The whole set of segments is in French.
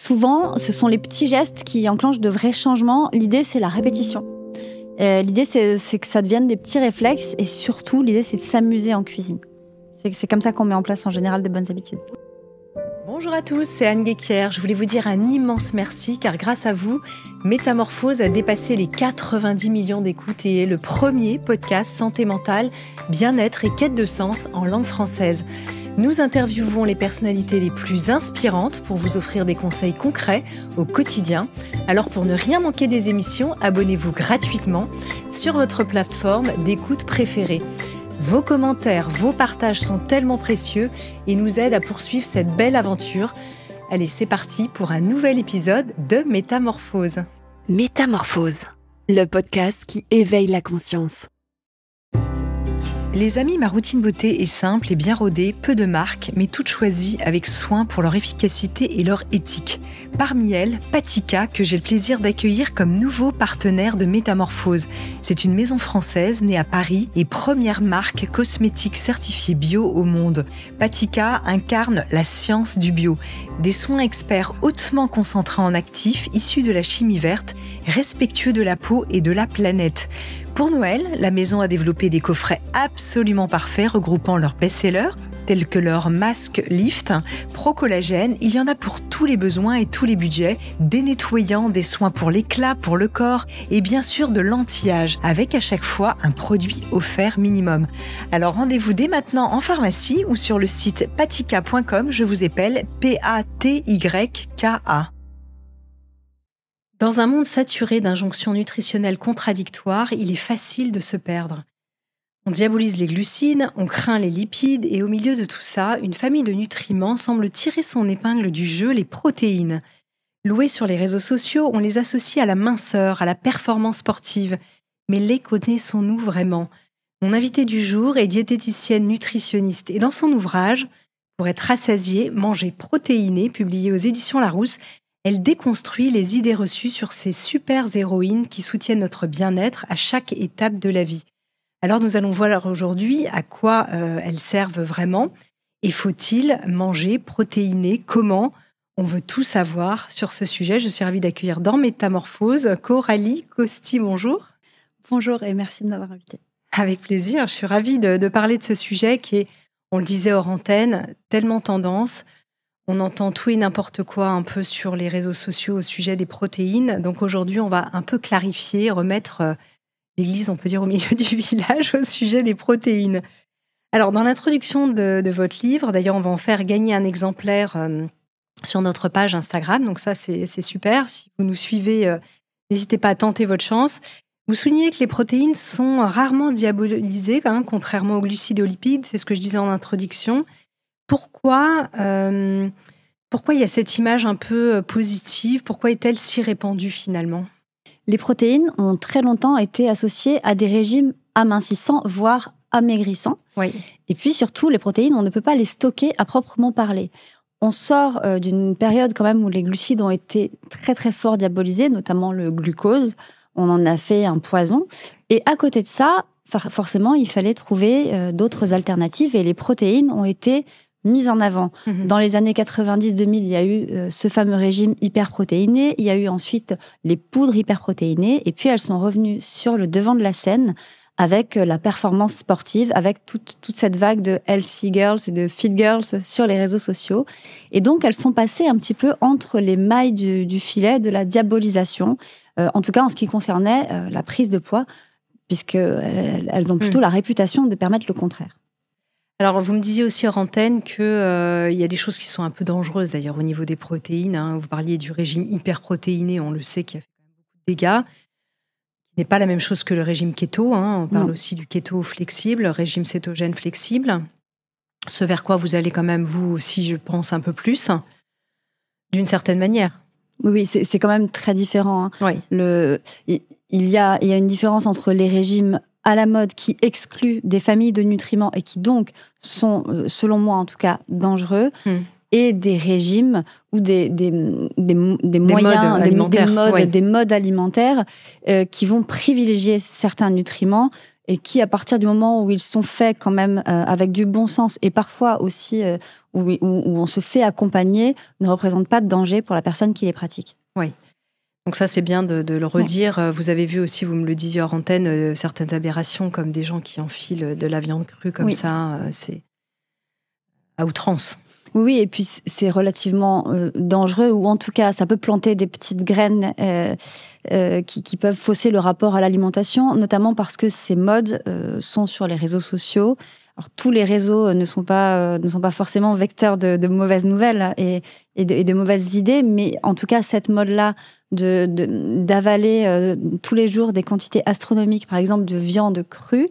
souvent, ce sont les petits gestes qui enclenchent de vrais changements. L'idée, c'est la répétition. L'idée, c'est que ça devienne des petits réflexes et surtout, l'idée, c'est de s'amuser en cuisine. C'est comme ça qu'on met en place en général des bonnes habitudes. Bonjour à tous, c'est Anne Guéquière. Je voulais vous dire un immense merci car grâce à vous, Métamorphose a dépassé les 90 millions d'écoutes et est le premier podcast santé mentale, bien-être et quête de sens en langue française. Nous interviewons les personnalités les plus inspirantes pour vous offrir des conseils concrets au quotidien. Alors pour ne rien manquer des émissions, abonnez-vous gratuitement sur votre plateforme d'écoute préférée. Vos commentaires, vos partages sont tellement précieux et nous aident à poursuivre cette belle aventure. Allez, c'est parti pour un nouvel épisode de Métamorphose. Métamorphose, le podcast qui éveille la conscience. Les amis, ma routine beauté est simple et bien rodée, peu de marques, mais toutes choisies avec soin pour leur efficacité et leur éthique. Parmi elles, Patika, que j'ai le plaisir d'accueillir comme nouveau partenaire de Métamorphose. C'est une maison française née à Paris et première marque cosmétique certifiée bio au monde. Patika incarne la science du bio. Des soins experts hautement concentrés en actifs, issus de la chimie verte, respectueux de la peau et de la planète. Pour Noël, la maison a développé des coffrets absolument parfaits regroupant leurs best-sellers, tels que leur masque Lift, Pro Collagène. Il y en a pour tous les besoins et tous les budgets, des nettoyants, des soins pour l'éclat, pour le corps et bien sûr de l'anti-âge, avec à chaque fois un produit offert minimum. Alors rendez-vous dès maintenant en pharmacie ou sur le site patika.com, je vous appelle Patyka. Dans un monde saturé d'injonctions nutritionnelles contradictoires, il est facile de se perdre. On diabolise les glucides, on craint les lipides et au milieu de tout ça, une famille de nutriments semble tirer son épingle du jeu, les protéines. Louées sur les réseaux sociaux, on les associe à la minceur, à la performance sportive. Mais les connaissons-nous vraiment ? Mon invitée du jour est diététicienne nutritionniste et dans son ouvrage « Pour être rassasié, manger protéiné » publié aux éditions Larousse, elle déconstruit les idées reçues sur ces super héroïnes qui soutiennent notre bien-être à chaque étape de la vie. Alors nous allons voir aujourd'hui à quoi elles servent vraiment. Et faut-il manger protéiné ? Comment ? On veut tout savoir sur ce sujet. Je suis ravie d'accueillir dans Métamorphose Coralie Costi. Bonjour. Bonjour et merci de m'avoir invitée. Avec plaisir. Je suis ravie de parler de ce sujet qui est, on le disait hors antenne, tellement tendance. On entend tout et n'importe quoi un peu sur les réseaux sociaux au sujet des protéines. Donc aujourd'hui, on va un peu clarifier, remettre l'église, on peut dire, au milieu du village au sujet des protéines. Alors, dans l'introduction de votre livre, d'ailleurs, on va en faire gagner un exemplaire sur notre page Instagram. Donc ça, c'est super. Si vous nous suivez, n'hésitez pas à tenter votre chance. Vous soulignez que les protéines sont rarement diabolisées, contrairement aux glucides et aux lipides. C'est ce que je disais en introduction. Pourquoi il y a cette image un peu positive ? Pourquoi est-elle si répandue finalement ? Les protéines ont très longtemps été associées à des régimes amincissants, voire amaigrissants. Oui. Et puis surtout, les protéines, on ne peut pas les stocker à proprement parler. On sort d'une période quand même où les glucides ont été très très fort diabolisés, notamment le glucose. On en a fait un poison. Et à côté de ça, forcément, il fallait trouver d'autres alternatives et les protéines ont été mise en avant. Dans les années 90-2000, il y a eu ce fameux régime hyperprotéiné, il y a eu ensuite les poudres hyperprotéinées, et puis elles sont revenues sur le devant de la scène avec la performance sportive, avec toute cette vague de healthy girls et de fit girls sur les réseaux sociaux. Et donc, elles sont passées un petit peu entre les mailles du filet de la diabolisation, en tout cas en ce qui concernait la prise de poids, puisqu'elles ont plutôt la réputation de permettre le contraire. Alors, vous me disiez aussi hors antenne qu'il y a des choses qui sont un peu dangereuses, d'ailleurs, au niveau des protéines. Vous parliez du régime hyperprotéiné, on le sait, qui a fait quand même beaucoup de dégâts. Ce n'est pas la même chose que le régime keto. On parle aussi du keto flexible, régime cétogène flexible. Ce vers quoi vous allez quand même, vous aussi, je pense, un peu plus, d'une certaine manière. Oui, c'est quand même très différent. Oui. Il y a une différence entre les régimes à la mode qui excluent des familles de nutriments et qui donc sont, selon moi en tout cas, dangereux, et des régimes ou des modes alimentaires qui vont privilégier certains nutriments et qui, à partir du moment où ils sont faits quand même avec du bon sens et parfois aussi où on se fait accompagner, ne représentent pas de danger pour la personne qui les pratique. Oui. Donc ça, c'est bien de le redire. Ouais. Vous avez vu aussi, vous me le disiez hors antenne, certaines aberrations comme des gens qui enfilent de la viande crue comme ça. C'est à outrance. Oui, et puis c'est relativement dangereux, ou en tout cas, ça peut planter des petites graines qui peuvent fausser le rapport à l'alimentation, notamment parce que ces modes sont sur les réseaux sociaux. Alors, tous les réseaux ne sont pas forcément vecteurs de mauvaises nouvelles et de mauvaises idées, mais en tout cas, cette mode-là d'avaler tous les jours des quantités astronomiques, par exemple, de viande crue,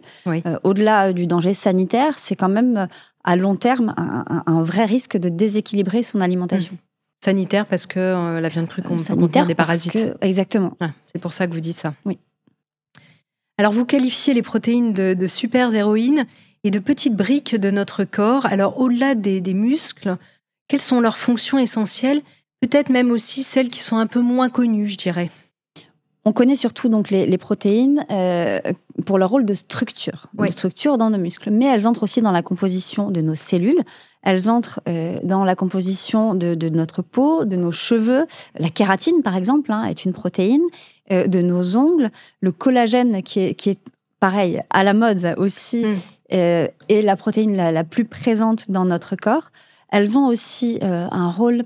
au-delà du danger sanitaire, c'est quand même, à long terme, un vrai risque de déséquilibrer son alimentation. Sanitaire, parce que la viande crue peut contenir des parasites. Exactement. Ah, c'est pour ça que vous dites ça. Oui. Alors, vous qualifiez les protéines de super-héroïnes et de petites briques de notre corps. Alors, au-delà des muscles, quelles sont leurs fonctions essentielles? Peut-être même aussi celles qui sont un peu moins connues, je dirais. On connaît surtout donc les protéines pour leur rôle de structure dans nos muscles. Mais elles entrent aussi dans la composition de nos cellules. Elles entrent dans la composition de notre peau, de nos cheveux. La kératine, par exemple, est une protéine. De nos ongles. Le collagène, qui est pareil, à la mode aussi, est la protéine la plus présente dans notre corps. Elles ont aussi un rôle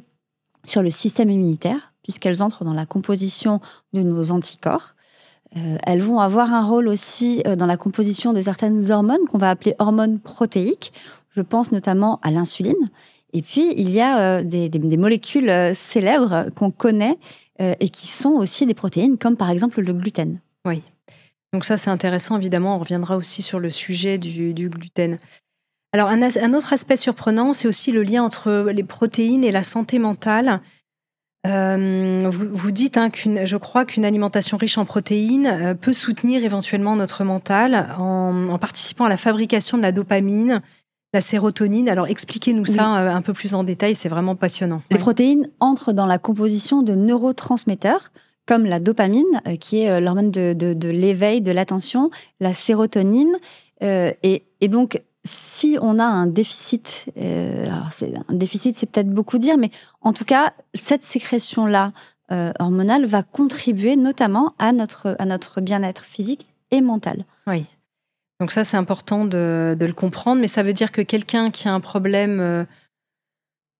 sur le système immunitaire, puisqu'elles entrent dans la composition de nos anticorps. Elles vont avoir un rôle aussi dans la composition de certaines hormones qu'on va appeler hormones protéiques. Je pense notamment à l'insuline. Et puis, il y a des molécules célèbres qu'on connaît et qui sont aussi des protéines, comme par exemple le gluten. Oui. Donc ça, c'est intéressant, évidemment. On reviendra aussi sur le sujet du gluten. Alors, un autre aspect surprenant, c'est aussi le lien entre les protéines et la santé mentale. Vous dites je crois qu'une alimentation riche en protéines peut soutenir éventuellement notre mental en participant à la fabrication de la dopamine, la sérotonine. Alors, expliquez-nous ça un peu plus en détail, c'est vraiment passionnant. Les protéines entrent dans la composition de neurotransmetteurs, comme la dopamine, qui est l'hormone de l'éveil, de l'attention, la sérotonine. Et donc, si on a un déficit, c'est peut-être beaucoup dire, mais en tout cas, cette sécrétion-là hormonale va contribuer notamment à notre bien-être physique et mental. Oui. Donc ça, c'est important de le comprendre, mais ça veut dire que quelqu'un qui a un problème,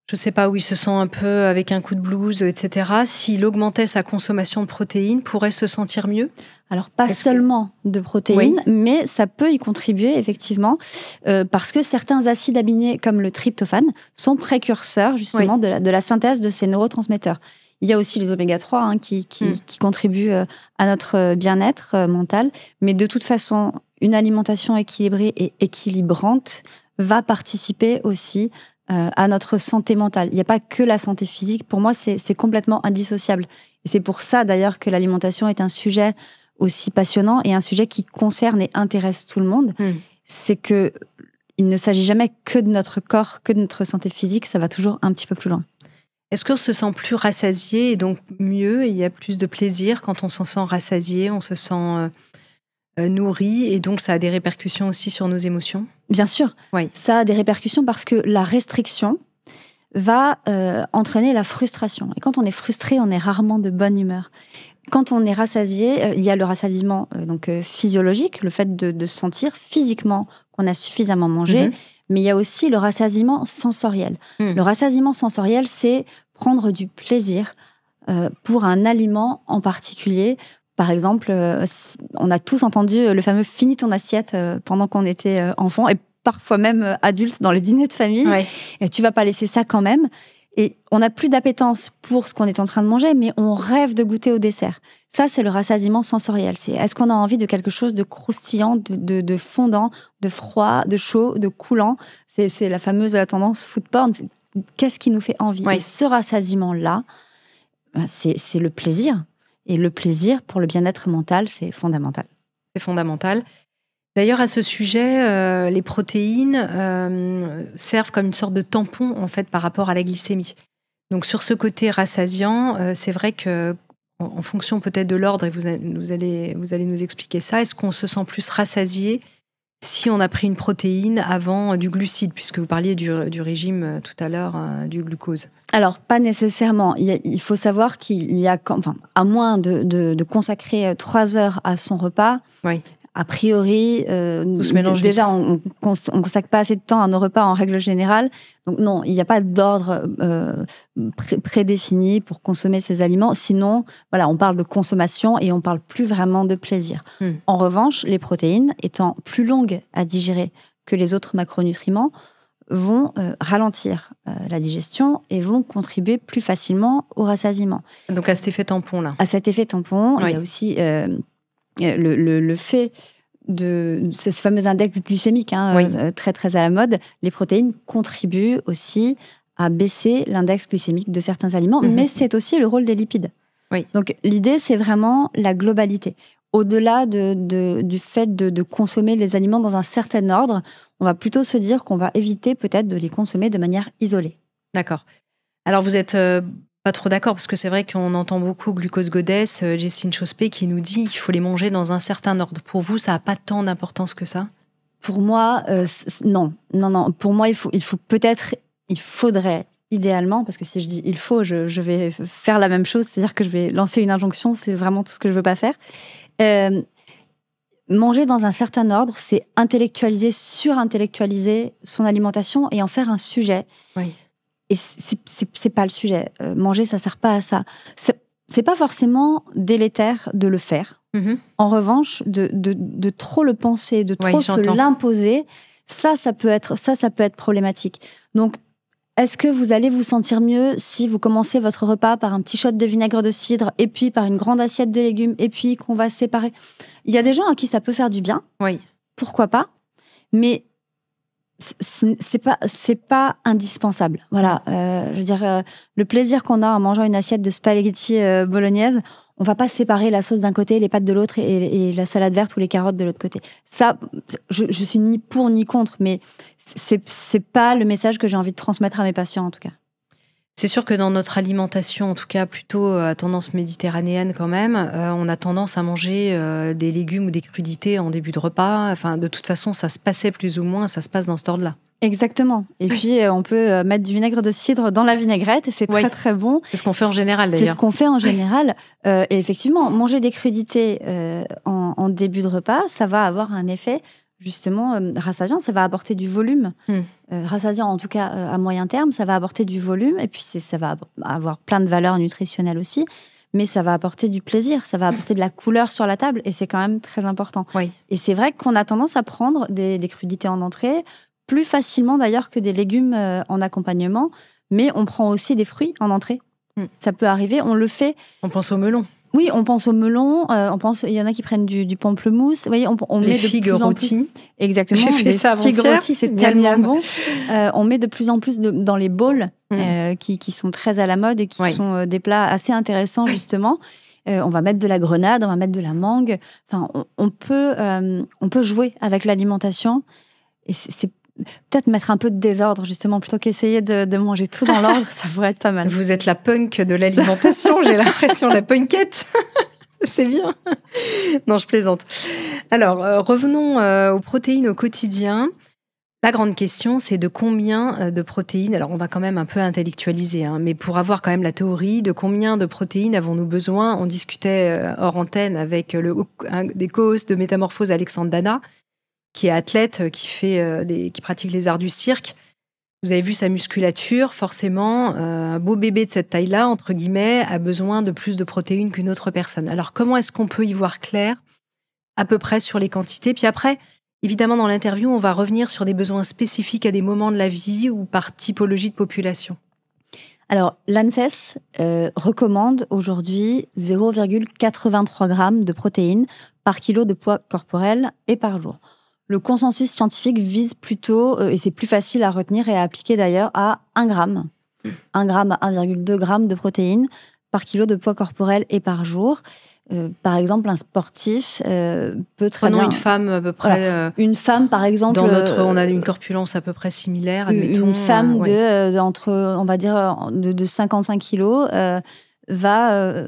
je ne sais pas, où il se sent un peu avec un coup de blues, etc., s'il augmentait sa consommation de protéines, pourrait se sentir mieux? Alors, pas seulement de protéines, mais ça peut y contribuer, effectivement, parce que certains acides aminés, comme le tryptophane, sont précurseurs, justement, de la synthèse de ces neurotransmetteurs. Il y a aussi les oméga-3 qui contribuent à notre bien-être mental. Mais de toute façon, une alimentation équilibrée et équilibrante va participer aussi à notre santé mentale. Il n'y a pas que la santé physique. Pour moi, c'est complètement indissociable. Et c'est pour ça, d'ailleurs, que l'alimentation est un sujet aussi passionnant et un sujet qui concerne et intéresse tout le monde. C'est qu'il ne s'agit jamais que de notre corps, que de notre santé physique. Ça va toujours un petit peu plus loin. Est-ce qu'on se sent plus rassasié et donc mieux, et il y a plus de plaisir quand on s'en sent rassasié, on se sent nourri, et donc ça a des répercussions aussi sur nos émotions? Bien sûr, ça a des répercussions parce que la restriction va entraîner la frustration. Et quand on est frustré, on est rarement de bonne humeur. Quand on est rassasié, il y a le rassasiement physiologique, le fait de sentir physiquement qu'on a suffisamment mangé, mais il y a aussi le rassasiement sensoriel. Le rassasiement sensoriel, c'est prendre du plaisir pour un aliment en particulier. Par exemple, on a tous entendu le fameux « finis ton assiette » pendant qu'on était enfant, et parfois même adulte dans les dîners de famille. Et tu vas pas laisser ça quand même. Et on n'a plus d'appétence pour ce qu'on est en train de manger, mais on rêve de goûter au dessert. Ça, c'est le rassasiement sensoriel. Est-ce qu'on a envie de quelque chose de croustillant, de fondant, de froid, de chaud, de coulant? C'est la fameuse tendance food porn. Qu'est-ce qui nous fait envie? Et ce rassasiement-là, c'est le plaisir. Et le plaisir, pour le bien-être mental, c'est fondamental. C'est fondamental. D'ailleurs, à ce sujet, les protéines servent comme une sorte de tampon, en fait, par rapport à la glycémie. Donc, sur ce côté rassasiant, c'est vrai que en fonction peut-être de l'ordre, et vous allez nous expliquer ça, est-ce qu'on se sent plus rassasié si on a pris une protéine avant du glucide, puisque vous parliez du régime tout à l'heure, du glucose? Alors, pas nécessairement. Il faut savoir qu'il y a, à moins de consacrer 3 heures à son repas, oui. A priori, déjà, on consacre pas assez de temps à nos repas en règle générale. Donc non, il n'y a pas d'ordre prédéfini pour consommer ces aliments. Sinon, voilà, on parle de consommation et on parle plus vraiment de plaisir. En revanche, les protéines, étant plus longues à digérer que les autres macronutriments, vont ralentir la digestion et vont contribuer plus facilement au rassasiement. Donc à cet effet tampon, là. À cet effet tampon, il y a aussi... le fait de ce fameux index glycémique, très très à la mode, les protéines contribuent aussi à baisser l'index glycémique de certains aliments, mais c'est aussi le rôle des lipides. Oui. Donc l'idée, c'est vraiment la globalité. Au-delà du fait de consommer les aliments dans un certain ordre, on va plutôt se dire qu'on va éviter peut-être de les consommer de manière isolée. D'accord. Alors vous êtes... pas trop d'accord, parce que c'est vrai qu'on entend beaucoup glucose goddess, Jessine Chospé qui nous dit qu'il faut les manger dans un certain ordre. Pour vous, ça n'a pas tant d'importance que ça? Pour moi, non. Pour moi, il faudrait idéalement, parce que si je dis il faut, je vais faire la même chose, c'est-à-dire que je vais lancer une injonction, c'est vraiment tout ce que je ne veux pas faire. Manger dans un certain ordre, c'est surintellectualiser son alimentation et en faire un sujet. Oui. Et c'est pas le sujet. Manger, ça sert pas à ça. C'est pas forcément délétère de le faire. En revanche, de trop le penser, de trop se l'imposer, ça peut être problématique. Donc, est-ce que vous allez vous sentir mieux si vous commencez votre repas par un petit shot de vinaigre de cidre et puis par une grande assiette de légumes et puis qu'on va séparer? Il y a des gens à qui ça peut faire du bien. Oui. Pourquoi pas? Mais c'est pas indispensable. Voilà, je veux dire, le plaisir qu'on a en mangeant une assiette de spaghetti bolognaise, on va pas séparer la sauce d'un côté, les pâtes de l'autre et la salade verte ou les carottes de l'autre côté. Ça, je suis ni pour ni contre, mais c'est pas le message que j'ai envie de transmettre à mes patients en tout cas. C'est sûr que dans notre alimentation, en tout cas plutôt à tendance méditerranéenne quand même, on a tendance à manger des légumes ou des crudités en début de repas. Enfin, de toute façon, ça se passait plus ou moins, ça se passe dans cet ordre-là. Exactement. Et puis, on peut mettre du vinaigre de cidre dans la vinaigrette et c'est très, très bon. C'est ce qu'on fait en général, d'ailleurs. C'est ce qu'on fait en général. Et effectivement, manger des crudités en début de repas, ça va avoir un effet justement rassasiant, ça va apporter du volume. Rassasiant, en tout cas, à moyen terme, ça va apporter du volume et puis ça va avoir plein de valeurs nutritionnelles aussi. Mais ça va apporter du plaisir, ça va apporter de la couleur sur la table et c'est quand même très important. Oui. Et c'est vrai qu'on a tendance à prendre des crudités en entrée, plus facilement d'ailleurs que des légumes en accompagnement, mais on prend aussi des fruits en entrée. Ça peut arriver, on le fait. On pense au melon. Oui, on pense au melon, il y en a qui prennent du pamplemousse. Vous voyez, on met les figues rôties. Exactement. J'ai fait ça avant-hier. Figues rôties, c'est tellement bon. On met de plus en plus dans les bowls qui sont très à la mode et qui sont des plats assez intéressants justement. On va mettre de la grenade, on va mettre de la mangue. Enfin, on peut jouer avec l'alimentation et c'est peut-être mettre un peu de désordre, justement, plutôt qu'essayer de manger tout dans l'ordre, ça pourrait être pas mal. Vous êtes la punk de l'alimentation, j'ai l'impression, la punkette. C'est bien. Non, je plaisante. Alors, revenons aux protéines au quotidien. La grande question, c'est de combien de protéines, alors on va quand même un peu intellectualiser, mais pour avoir quand même la théorie, de combien de protéines avons-nous besoin? On discutait hors antenne avec un des co-hosts de Métamorphose, Alexandre Dana, qui est athlète, qui pratique les arts du cirque. Vous avez vu sa musculature, forcément, un beau bébé de cette taille-là, entre guillemets, a besoin de plus de protéines qu'une autre personne. Alors, comment est-ce qu'on peut y voir clair, à peu près, sur les quantités? Puis après, évidemment, dans l'interview, on va revenir sur des besoins spécifiques à des moments de la vie ou par typologie de population. Alors, l'ANSES recommande aujourd'hui 0,83 grammes de protéines par kilo de poids corporel et par jour. Le consensus scientifique vise plutôt, et c'est plus facile à retenir et à appliquer d'ailleurs, à 1 gramme. 1 gramme à 1,2 grammes de protéines par kilo de poids corporel et par jour. Par exemple, un sportif peut très bien... Prenons une femme à peu près... Voilà. Une femme, par exemple... on a une corpulence à peu près similaire, admettons. Une femme on va dire, de 55 kilos va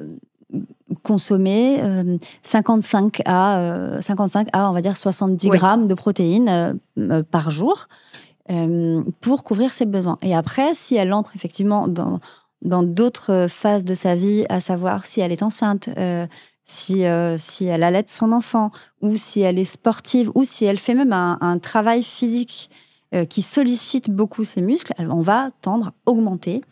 consommer 55 à, on va dire, 70 grammes de protéines par jour pour couvrir ses besoins. Et après, si elle entre effectivement dans d'autres phases de sa vie, à savoir si elle est enceinte, si elle allait son enfant, ou si elle est sportive, ou si elle fait même un travail physique qui sollicite beaucoup ses muscles, on va tendre à augmenter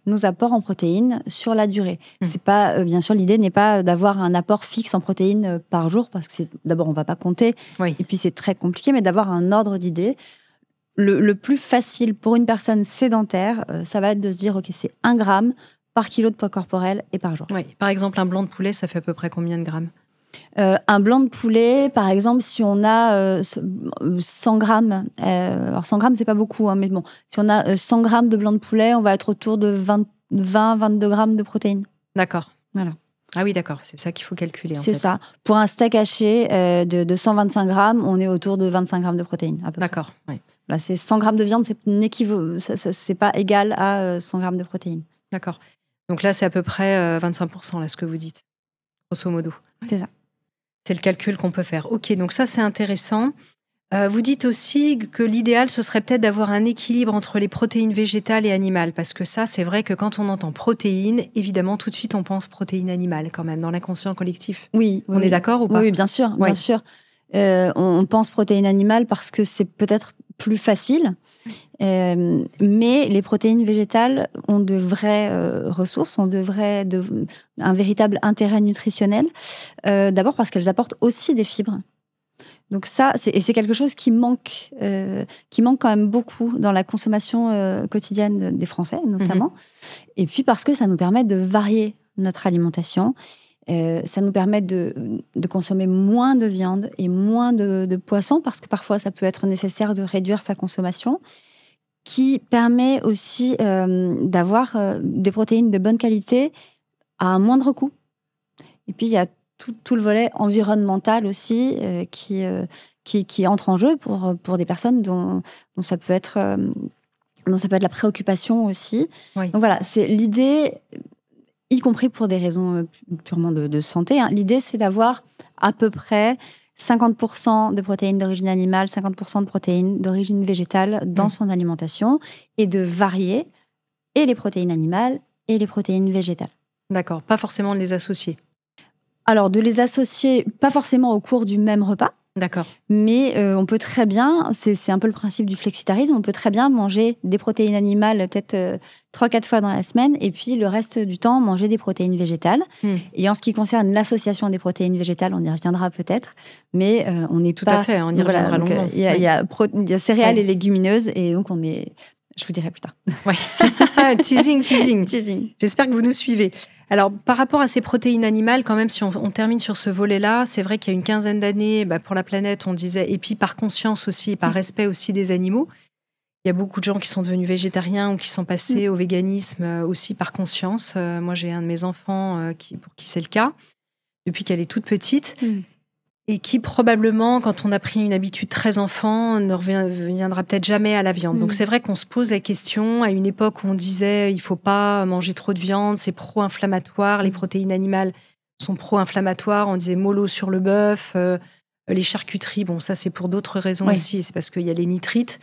nos apports en protéines sur la durée. C'est pas, bien sûr, l'idée n'est pas d'avoir un apport fixe en protéines par jour, parce que d'abord, on ne va pas compter, et puis c'est très compliqué, mais d'avoir un ordre d'idée. Le plus facile pour une personne sédentaire, ça va être de se dire, OK, c'est 1 gramme par kilo de poids corporel et par jour. Oui. Par exemple, un blanc de poulet, ça fait à peu près combien de grammes ? Un blanc de poulet, par exemple, si on a 100 grammes, alors 100 grammes, c'est pas beaucoup, hein, mais bon, si on a 100 grammes de blanc de poulet, on va être autour de 20-22 grammes de protéines. D'accord. Voilà. Ah oui, d'accord, c'est ça qu'il faut calculer. C'est ça. Pour un steak haché de 125 grammes, on est autour de 25 grammes de protéines. D'accord, oui. Là, c'est 100 grammes de viande, c'est pas égal à 100 grammes de protéines. D'accord. Donc là, c'est à peu près 25%, là, ce que vous dites, grosso modo. C'est ça. C'est le calcul qu'on peut faire. Ok, donc ça, c'est intéressant. Vous dites aussi que l'idéal, ce serait peut-être d'avoir un équilibre entre les protéines végétales et animales, parce que ça, c'est vrai que quand on entend protéines, évidemment, tout de suite, on pense protéines animales, quand même, dans l'inconscient collectif. Oui. On est d'accord ou pas ? Oui, bien sûr. Bien sûr. On pense protéines animales parce que c'est peut-être plus facile, mais les protéines végétales ont de vraies ressources, ont un véritable intérêt nutritionnel, d'abord parce qu'elles apportent aussi des fibres. Donc ça, c'est quelque chose qui manque quand même beaucoup dans la consommation quotidienne des Français, notamment. Et puis parce que ça nous permet de varier notre alimentation. Ça nous permet de consommer moins de viande et moins de poisson, parce que parfois, ça peut être nécessaire de réduire sa consommation, qui permet aussi d'avoir des protéines de bonne qualité à un moindre coût. Et puis, il y a tout le volet environnemental aussi qui entre en jeu pour des personnes dont ça peut être la préoccupation aussi. Oui. Donc voilà, c'est l'idée, y compris pour des raisons purement de santé. Hein. L'idée, c'est d'avoir à peu près 50% de protéines d'origine animale, 50% de protéines d'origine végétale dans son alimentation, et de varier et les protéines animales et les protéines végétales. D'accord, pas forcément de les associer. Alors, de les associer, pas forcément au cours du même repas. D'accord. Mais on peut très bien, c'est un peu le principe du flexitarisme, on peut très bien manger des protéines animales peut-être 3-4 fois dans la semaine, et puis le reste du temps manger des protéines végétales. Et en ce qui concerne l'association des protéines végétales, on y reviendra peut-être, mais on n'est pas... Tout à fait, on y reviendra longuement. Il y a céréales et légumineuses, et donc on est... Je vous dirai plus tard. Ouais. Teasing. J'espère que vous nous suivez. Alors, par rapport à ces protéines animales, quand même, si on termine sur ce volet-là, c'est vrai qu'il y a une quinzaine d'années, pour la planète, on disait, et puis par conscience aussi, par respect aussi des animaux, il y a beaucoup de gens qui sont devenus végétariens ou qui sont passés au véganisme aussi par conscience. Moi, j'ai un de mes enfants pour qui c'est le cas, depuis qu'elle est toute petite. Et qui probablement, quand on a pris une habitude très enfant, ne reviendra peut-être jamais à la viande. Donc c'est vrai qu'on se pose la question, à une époque où on disait il faut pas manger trop de viande, c'est pro-inflammatoire, les protéines animales sont pro-inflammatoires, on disait mollo sur le bœuf, les charcuteries, bon ça c'est pour d'autres raisons aussi, c'est parce qu'il y a les nitrites.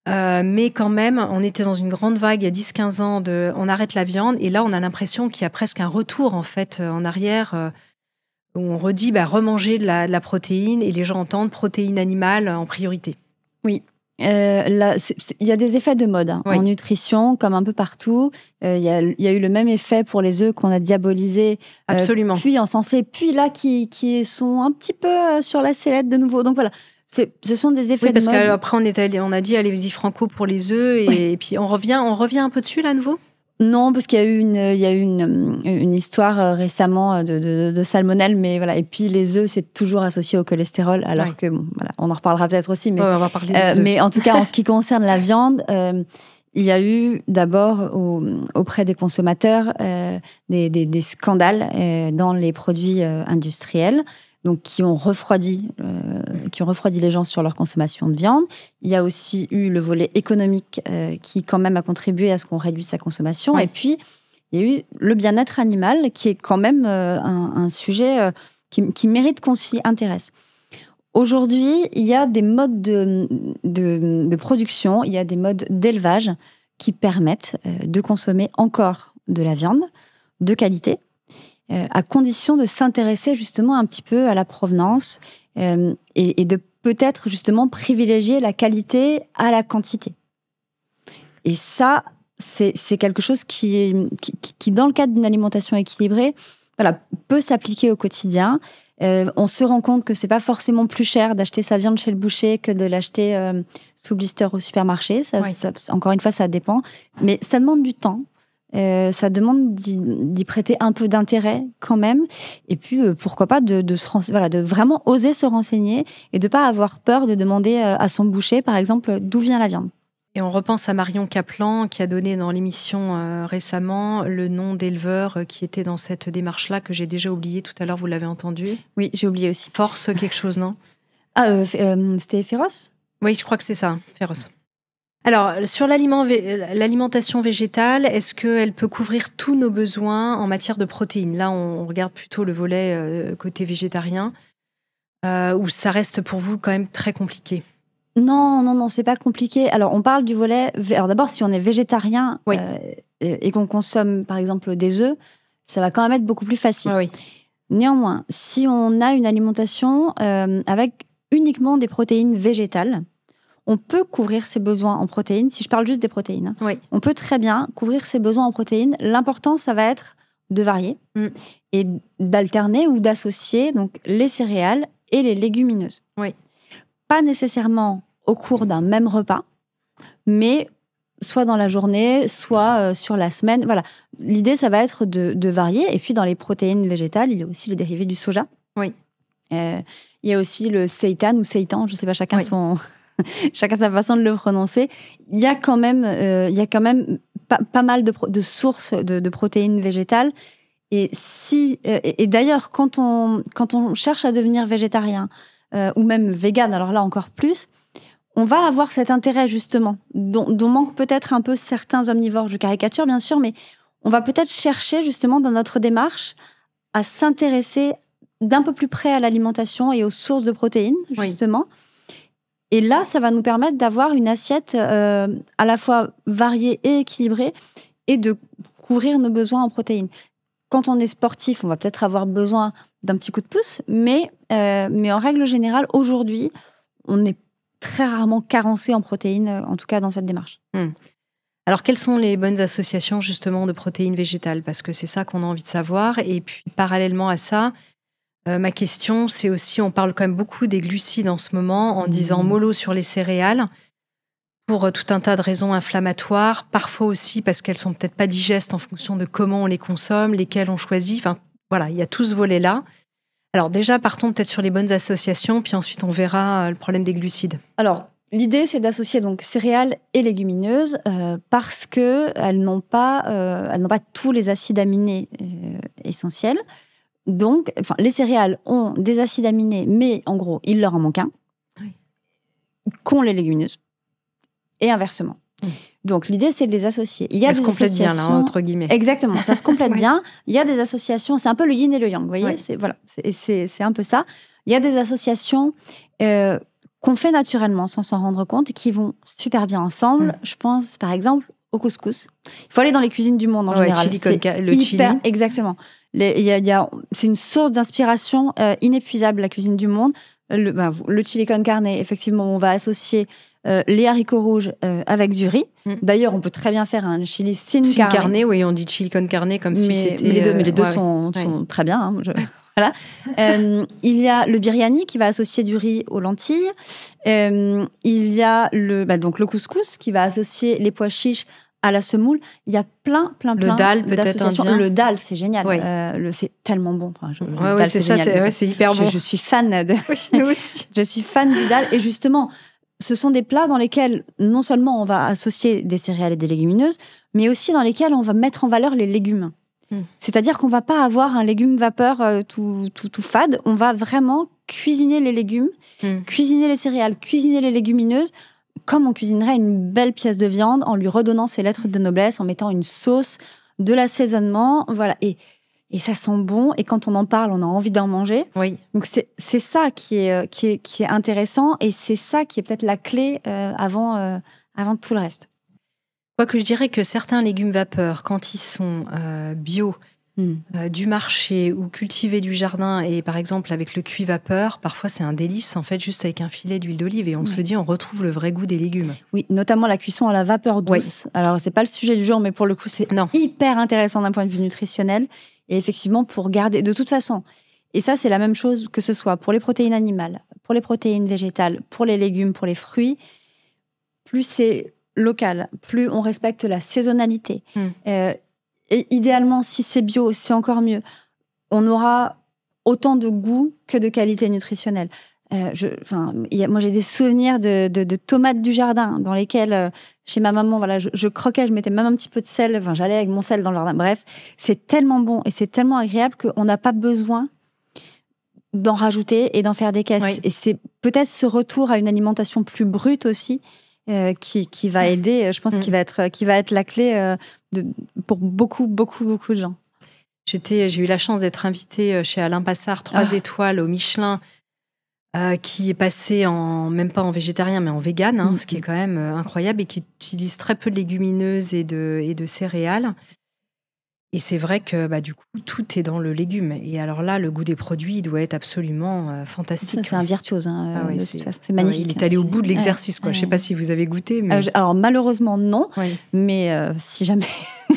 Mais quand même, on était dans une grande vague il y a 10-15 ans on arrête la viande, et là on a l'impression qu'il y a presque un retour en fait en arrière, où on redit remanger de la protéine, et les gens entendent protéines animales en priorité. Oui. Il y a des effets de mode en nutrition, comme un peu partout. Il y a eu le même effet pour les œufs qu'on a diabolisés, absolument, puis encensés, puis là qui sont un petit peu sur la sellette de nouveau. Donc voilà, ce sont des effets de mode. Oui, parce qu'après on a dit allez-y franco pour les œufs, et puis on revient un peu dessus là à nouveau. Non, parce qu'il y a eu une histoire récemment de salmonelle, mais voilà. Et puis les œufs, c'est toujours associé au cholestérol, alors que voilà, on en reparlera peut-être aussi. Mais on va parler des œufs. Mais en tout cas, en ce qui concerne la viande, il y a eu d'abord auprès des consommateurs des scandales dans les produits industriels. Donc, qui ont refroidi les gens sur leur consommation de viande. Il y a aussi eu le volet économique qui, quand même, a contribué à ce qu'on réduise sa consommation. Et puis, Il y a eu le bien-être animal, qui est quand même un sujet qui mérite qu'on s'y intéresse. Aujourd'hui, il y a des modes de production, il y a des modes d'élevage qui permettent de consommer encore de la viande de qualité, à condition de s'intéresser justement un petit peu à la provenance et de peut-être justement privilégier la qualité à la quantité. Et ça, c'est quelque chose qui, dans le cadre d'une alimentation équilibrée, voilà, peut s'appliquer au quotidien. On se rend compte que c'est pas forcément plus cher d'acheter sa viande chez le boucher que de l'acheter sous blister au supermarché. Ça, encore une fois, ça dépend. Mais ça demande du temps. Ça demande d'y prêter un peu d'intérêt quand même. Et puis, pourquoi pas de vraiment oser se renseigner et de pas avoir peur de demander à son boucher, par exemple, d'où vient la viande. Et on repense à Marion Kaplan qui a donné dans l'émission récemment le nom d'éleveur qui était dans cette démarche-là que j'ai déjà oublié tout à l'heure, vous l'avez entendu. Oui, j'ai oublié aussi. Force quelque chose, non ? C'était Féroce ? Oui, je crois que c'est ça, Féroce. Alors, sur l'alimentation végétale, est-ce qu'elle peut couvrir tous nos besoins en matière de protéines ? Là, on regarde plutôt le volet côté végétarien, où ça reste pour vous quand même très compliqué. Non, c'est pas compliqué. Alors, on parle du volet... Alors d'abord, si on est végétarien et qu'on consomme, par exemple, des œufs, ça va quand même être beaucoup plus facile. Oui. Néanmoins, si on a une alimentation avec uniquement des protéines végétales, on peut couvrir ses besoins en protéines. Si je parle juste des protéines, on peut très bien couvrir ses besoins en protéines. L'important, ça va être de varier et d'alterner ou d'associer donc les céréales et les légumineuses. Oui. Pas nécessairement au cours d'un même repas, mais soit dans la journée, soit sur la semaine. Voilà. L'idée, ça va être de varier. Et puis, dans les protéines végétales, il y a aussi le dérivé du soja. Oui. Il y a aussi le seitan ou seitan, je ne sais pas, chacun sa façon de le prononcer. Il y a quand même pas mal de sources de protéines végétales. Et d'ailleurs, quand on cherche à devenir végétarien, ou même vegan, alors là encore plus, on va avoir cet intérêt justement, dont manquent peut-être un peu certains omnivores. Je caricature bien sûr, mais on va peut-être chercher justement dans notre démarche à s'intéresser d'un peu plus près à l'alimentation et aux sources de protéines, justement. Oui. Et là, ça va nous permettre d'avoir une assiette à la fois variée et équilibrée et de couvrir nos besoins en protéines. Quand on est sportif, on va peut-être avoir besoin d'un petit coup de pouce, mais en règle générale, aujourd'hui, on est très rarement carencé en protéines, en tout cas dans cette démarche. Alors, quelles sont les bonnes associations justement de protéines végétales ? Parce que c'est ça qu'on a envie de savoir. Et puis, parallèlement à ça, ma question, c'est aussi, on parle quand même beaucoup des glucides en ce moment, en disant mollo sur les céréales, pour tout un tas de raisons inflammatoires, parfois aussi parce qu'elles sont peut-être pas digestes en fonction de comment on les consomme, lesquelles on choisit. Enfin, voilà, il y a tout ce volet-là. Alors déjà, partons peut-être sur les bonnes associations, puis ensuite on verra le problème des glucides. Alors, l'idée, c'est d'associer donc céréales et légumineuses parce qu'elles n'ont pas tous les acides aminés essentiels. Donc, les céréales ont des acides aminés, mais en gros, il leur en manque un, qu'ont les légumineuses. Et inversement. Donc, l'idée, c'est de les associer. Il y a ça se complète bien, là, entre guillemets. Exactement, ça se complète bien. Il y a des associations, c'est un peu le yin et le yang, vous voyez, c'est un peu ça. Il y a des associations qu'on fait naturellement sans s'en rendre compte et qui vont super bien ensemble. Je pense, par exemple, au couscous. Il faut aller dans les cuisines du monde en général. Chili. Exactement. C'est une source d'inspiration inépuisable, la cuisine du monde. Le chili con carne, effectivement, on va associer les haricots rouges avec du riz. D'ailleurs, on peut très bien faire un chili sin carne. Oui, on dit chili con carne comme si c'était... Mais les deux sont très bien. Hein, voilà. Il y a le biryani qui va associer du riz aux lentilles. Il y a donc le couscous qui va associer les pois chiches à la semoule. Il y a plein le dal peut-être indien. Le dal, c'est génial. C'est tellement bon. C'est ça, c'est hyper bon. Je suis fan de... Oui, nous aussi. Je suis fan du dal. Et justement, ce sont des plats dans lesquels non seulement on va associer des céréales et des légumineuses, mais aussi dans lesquels on va mettre en valeur les légumes. C'est-à-dire qu'on ne va pas avoir un légume vapeur tout fade. On va vraiment cuisiner les légumes, cuisiner les céréales, cuisiner les légumineuses, comme on cuisinerait une belle pièce de viande en lui redonnant ses lettres de noblesse, en mettant une sauce de l'assaisonnement, voilà. Et ça sent bon. Et quand on en parle, on a envie d'en manger. Oui. Donc c'est ça qui est intéressant et c'est ça qui est peut-être la clé avant tout le reste. Quoique je dirais que certains légumes vapeur, quand ils sont bio, du marché ou cultivés du jardin, et par exemple avec le cuit vapeur, parfois c'est un délice, en fait, juste avec un filet d'huile d'olive, et on se dit, on retrouve le vrai goût des légumes. Oui, notamment la cuisson à la vapeur douce. Oui. Alors, c'est pas le sujet du jour, mais pour le coup, c'est hyper intéressant d'un point de vue nutritionnel. Et effectivement, pour garder, de toute façon, et ça, c'est la même chose que ce soit pour les protéines animales, pour les protéines végétales, pour les légumes, pour les fruits, plus c'est local, plus on respecte la saisonnalité. Et idéalement, si c'est bio, c'est encore mieux. On aura autant de goût que de qualité nutritionnelle. Moi, j'ai des souvenirs de tomates du jardin dans lesquelles, chez ma maman, voilà, je croquais, je mettais même un petit peu de sel. Enfin, j'allais avec mon sel dans le jardin. Bref, c'est tellement bon et c'est tellement agréable qu'on n'a pas besoin d'en rajouter et d'en faire des caisses. Oui. Et c'est peut-être ce retour à une alimentation plus brute aussi qui va aider. Je pense qu'il va être la clé pour beaucoup, beaucoup, beaucoup de gens. J'ai eu la chance d'être invitée chez Alain Passard, 3 étoiles au Michelin, qui est passé même pas en végétarien, mais en vegan, ce qui est quand même incroyable, et qui utilise très peu de légumineuses et de céréales. Et c'est vrai que du coup, tout est dans le légume. Et alors là, le goût des produits, il doit être absolument fantastique. C'est un virtuose. C'est magnifique. Il est allé au bout de l'exercice. Je ne sais pas si vous avez goûté. Mais... alors malheureusement, non. Mais si jamais...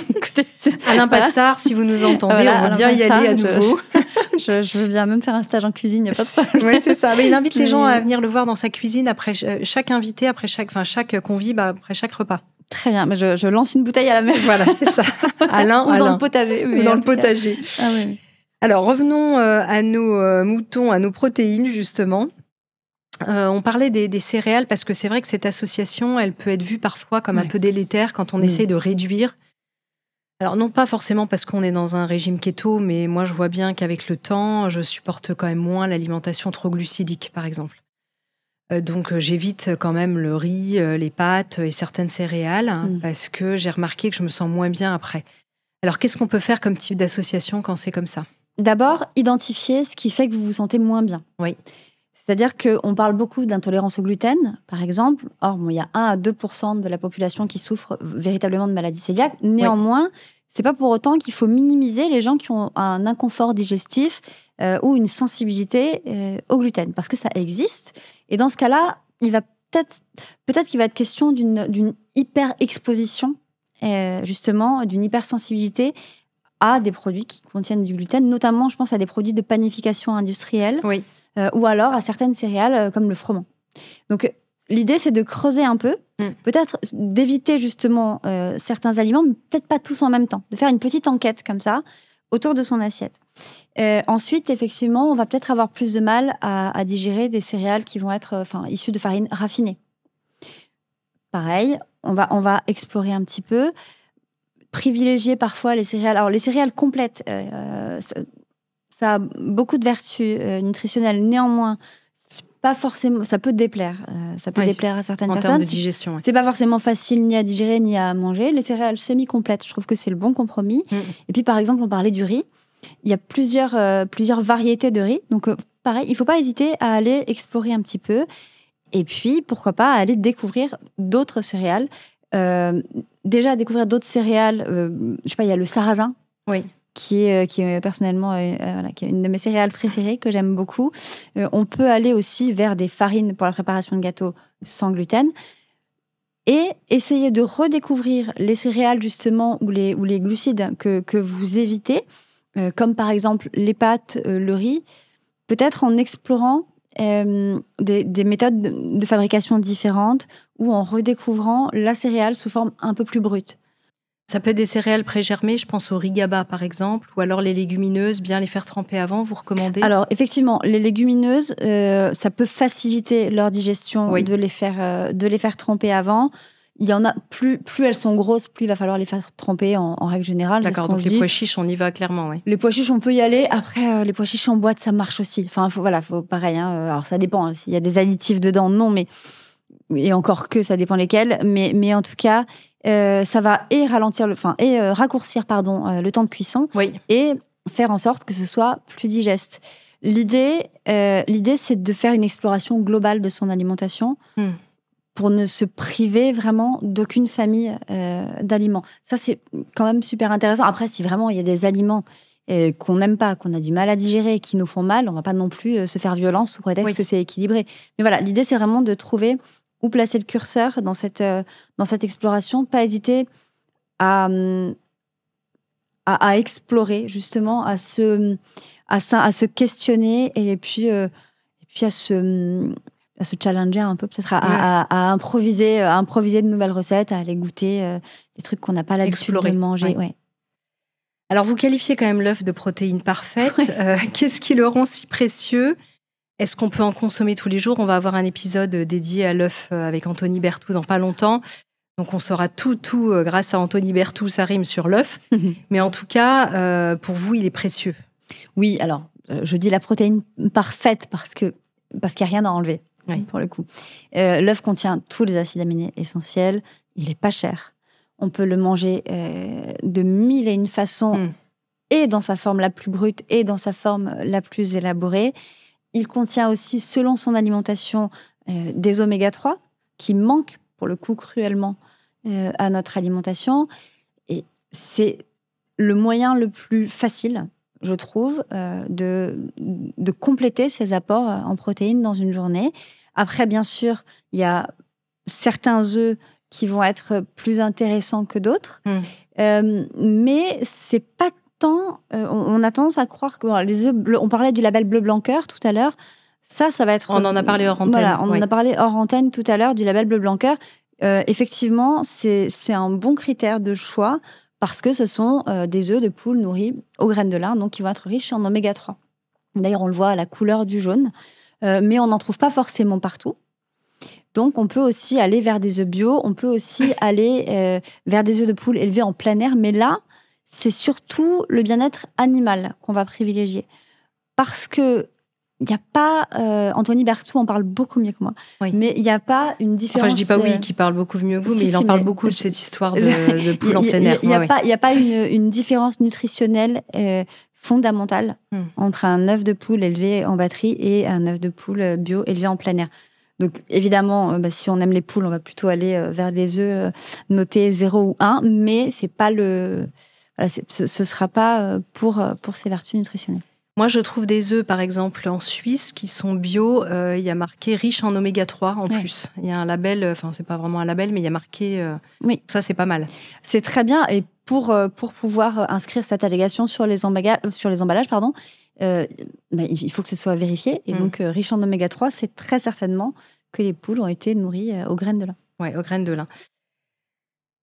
Écoutez, Alain Passard, si vous nous entendez, on veut bien y aller à nouveau. Je veux bien même faire un stage en cuisine, il n'y a pas de problème. Oui, c'est ça. Mais il invite les gens à venir le voir dans sa cuisine après chaque invité, après chaque convive, après chaque repas. Très bien, mais je lance une bouteille à la mer. Voilà, c'est ça. Alain, dans le potager. Ou dans le potager. Oui. Alors, revenons à nos moutons, à nos protéines, justement. On parlait des céréales, parce que c'est vrai que cette association, elle peut être vue parfois comme un peu délétère quand on essaie de réduire. Alors, non pas forcément parce qu'on est dans un régime keto, mais moi, je vois bien qu'avec le temps, je supporte quand même moins l'alimentation trop glucidique, par exemple. Donc, j'évite quand même le riz, les pâtes et certaines céréales, parce que j'ai remarqué que je me sens moins bien après. Alors, qu'est-ce qu'on peut faire comme type d'association quand c'est comme ça ? D'abord, identifier ce qui fait que vous vous sentez moins bien. Oui. C'est-à-dire qu'on parle beaucoup d'intolérance au gluten, par exemple. Or, il y a 1 à 2% de la population qui souffre véritablement de maladie cœliaque. Néanmoins, c'est pas pour autant qu'il faut minimiser les gens qui ont un inconfort digestif ou une sensibilité au gluten, parce que ça existe. Et dans ce cas-là, il va peut-être qu'il va être question d'une hyper-exposition, justement, d'une hypersensibilité à des produits qui contiennent du gluten, notamment, je pense, à des produits de panification industrielle, ou alors à certaines céréales comme le froment. Donc, l'idée, c'est de creuser un peu, peut-être d'éviter justement certains aliments, mais peut-être pas tous en même temps, de faire une petite enquête comme ça, autour de son assiette. Ensuite, effectivement, on va peut-être avoir plus de mal à digérer des céréales qui vont être issues de farine raffinée. Pareil, on va explorer un petit peu, privilégier parfois les céréales. Alors, les céréales complètes, ça a beaucoup de vertus nutritionnelles. Néanmoins, pas forcément, ça peut déplaire. Ça peut déplaire à certaines personnes. En termes de digestion. C'est pas forcément facile ni à digérer ni à manger. Les céréales semi-complètes, je trouve que c'est le bon compromis. Et puis, par exemple, on parlait du riz. Il y a plusieurs variétés de riz. Donc, pareil, il faut pas hésiter à aller explorer un petit peu. Et puis, pourquoi pas, aller découvrir d'autres céréales. Déjà, découvrir d'autres céréales. Je sais pas, il y a le sarrasin. Oui. Qui est personnellement qui est une de mes céréales préférées, que j'aime beaucoup. On peut aller aussi vers des farines pour la préparation de gâteaux sans gluten et essayer de redécouvrir les céréales justement ou les glucides que vous évitez, comme par exemple les pâtes, le riz, peut-être en explorant des méthodes de fabrication différentes ou en redécouvrant la céréale sous forme un peu plus brute. Ça peut être des céréales pré-germées, je pense au riz GABA par exemple, ou alors les légumineuses, bien les faire tremper avant, vous recommandez ? Alors effectivement, les légumineuses, ça peut faciliter leur digestion de les faire tremper avant. Il y en a, plus elles sont grosses, plus il va falloir les faire tremper en règle générale. D'accord, donc les pois chiches, on y va clairement, oui. Les pois chiches, on peut y aller. Après, les pois chiches en boîte, ça marche aussi. Enfin, faut pareil. Alors ça dépend. S'il y a des additifs dedans, non, mais et encore que ça dépend lesquels, mais en tout cas, ça va raccourcir le temps de cuisson et faire en sorte que ce soit plus digeste. L'idée, c'est de faire une exploration globale de son alimentation pour ne se priver vraiment d'aucune famille d'aliments. Ça, c'est quand même super intéressant. Après, si vraiment il y a des aliments qu'on n'aime pas, qu'on a du mal à digérer, qui nous font mal, on ne va pas non plus se faire violence sous prétexte que c'est équilibré. Mais voilà, l'idée, c'est vraiment de trouver où placer le curseur dans cette exploration. Pas hésiter à explorer, justement, à se questionner et puis à se challenger un peu, peut-être à improviser de nouvelles recettes, à aller goûter des trucs qu'on n'a pas l'habitude de manger. Ouais. Alors, vous qualifiez quand même l'œuf de protéine parfaite. Qu'est-ce qui le rend si précieux ? Est-ce qu'on peut en consommer tous les jours ? On va avoir un épisode dédié à l'œuf avec Anthony Berthoud dans pas longtemps. Donc, on saura tout grâce à Anthony Berthoud, ça rime sur l'œuf. Mais en tout cas, pour vous, il est précieux. Oui, alors, je dis la protéine parfaite parce qu'il n'y a rien à enlever, pour le coup. L'œuf contient tous les acides aminés essentiels. Il n'est pas cher. On peut le manger de mille et une façons, et dans sa forme la plus brute, et dans sa forme la plus élaborée. Il contient aussi, selon son alimentation, des oméga-3, qui manquent, pour le coup, cruellement à notre alimentation. Et c'est le moyen le plus facile, je trouve, de compléter ces apports en protéines dans une journée. Après, bien sûr, il y a certains œufs qui vont être plus intéressants que d'autres. Mais c'est pas tant... on a tendance à croire que les œufs bleus... On parlait du label bleu blanc cœur tout à l'heure. Ça va être... On en a parlé hors antenne. Voilà, on en a parlé hors antenne tout à l'heure du label bleu blanc cœur. Effectivement, c'est un bon critère de choix parce que ce sont des œufs de poule nourris aux graines de lin, donc qui vont être riches en oméga 3. D'ailleurs, on le voit à la couleur du jaune. Mais on n'en trouve pas forcément partout. Donc, on peut aussi aller vers des œufs bio, on peut aussi aller vers des œufs de poule élevés en plein air. Mais là, c'est surtout le bien-être animal qu'on va privilégier. Parce que il n'y a pas... Anthony Berthoud en parle beaucoup mieux que moi. Mais il n'y a pas une différence... Enfin, je ne dis pas qu'il parle beaucoup mieux que vous, mais il en parle beaucoup de cette histoire de poule en plein air. Il n'y a pas une différence nutritionnelle fondamentale entre un œuf de poule élevé en batterie et un œuf de poule bio élevé en plein air. Donc, évidemment, si on aime les poules, on va plutôt aller vers des œufs notés 0 ou 1, mais c'est pas ce sera pas pour ces vertus nutritionnelles. Moi, je trouve des œufs, par exemple, en Suisse, qui sont bio. Il y a marqué riche en oméga 3 en plus. Il y a un label, enfin, c'est pas vraiment un label, mais il y a marqué. Ça, c'est pas mal. C'est très bien. Et pour pouvoir inscrire cette allégation sur les emballages, il faut que ce soit vérifié. Et donc, riche en oméga 3, c'est très certainement que les poules ont été nourries aux graines de lin. Oui, aux graines de lin.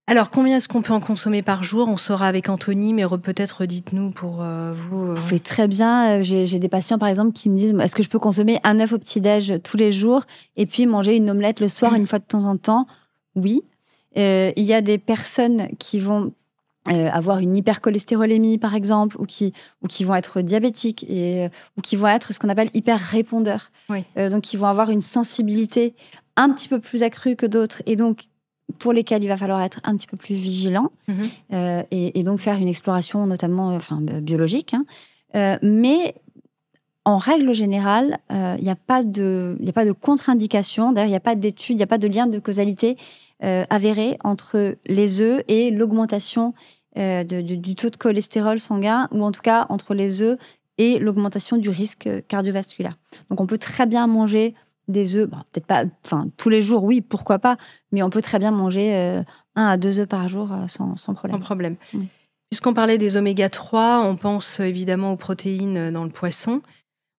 Alors, combien est-ce qu'on peut en consommer par jour ? On saura avec Anthony, mais peut-être dites-nous pour vous. Vous faites très bien. J'ai des patients, par exemple, qui me disent « Est-ce que je peux consommer un œuf au petit-déj tous les jours et puis manger une omelette le soir une fois de temps en temps ?» Oui. Il y a des personnes qui vont avoir une hypercholestérolémie, par exemple, ou qui vont être diabétiques ou qui vont être ce qu'on appelle hyper-répondeurs. Donc, qui vont avoir une sensibilité un petit peu plus accrue que d'autres. Et donc, pour lesquels il va falloir être un petit peu plus vigilant et donc faire une exploration notamment biologique. Mais en règle générale, il n'y a pas de contre-indication. D'ailleurs, il n'y a pas d'études, il n'y a pas de lien de causalité avéré entre les œufs et l'augmentation du taux de cholestérol sanguin, ou en tout cas entre les œufs et l'augmentation du risque cardiovasculaire. Donc, on peut très bien manger des œufs, peut-être pas, tous les jours, oui, pourquoi pas, mais on peut très bien manger 1 à 2 œufs par jour sans problème. Sans problème. Puisqu'on parlait des oméga 3, on pense évidemment aux protéines dans le poisson.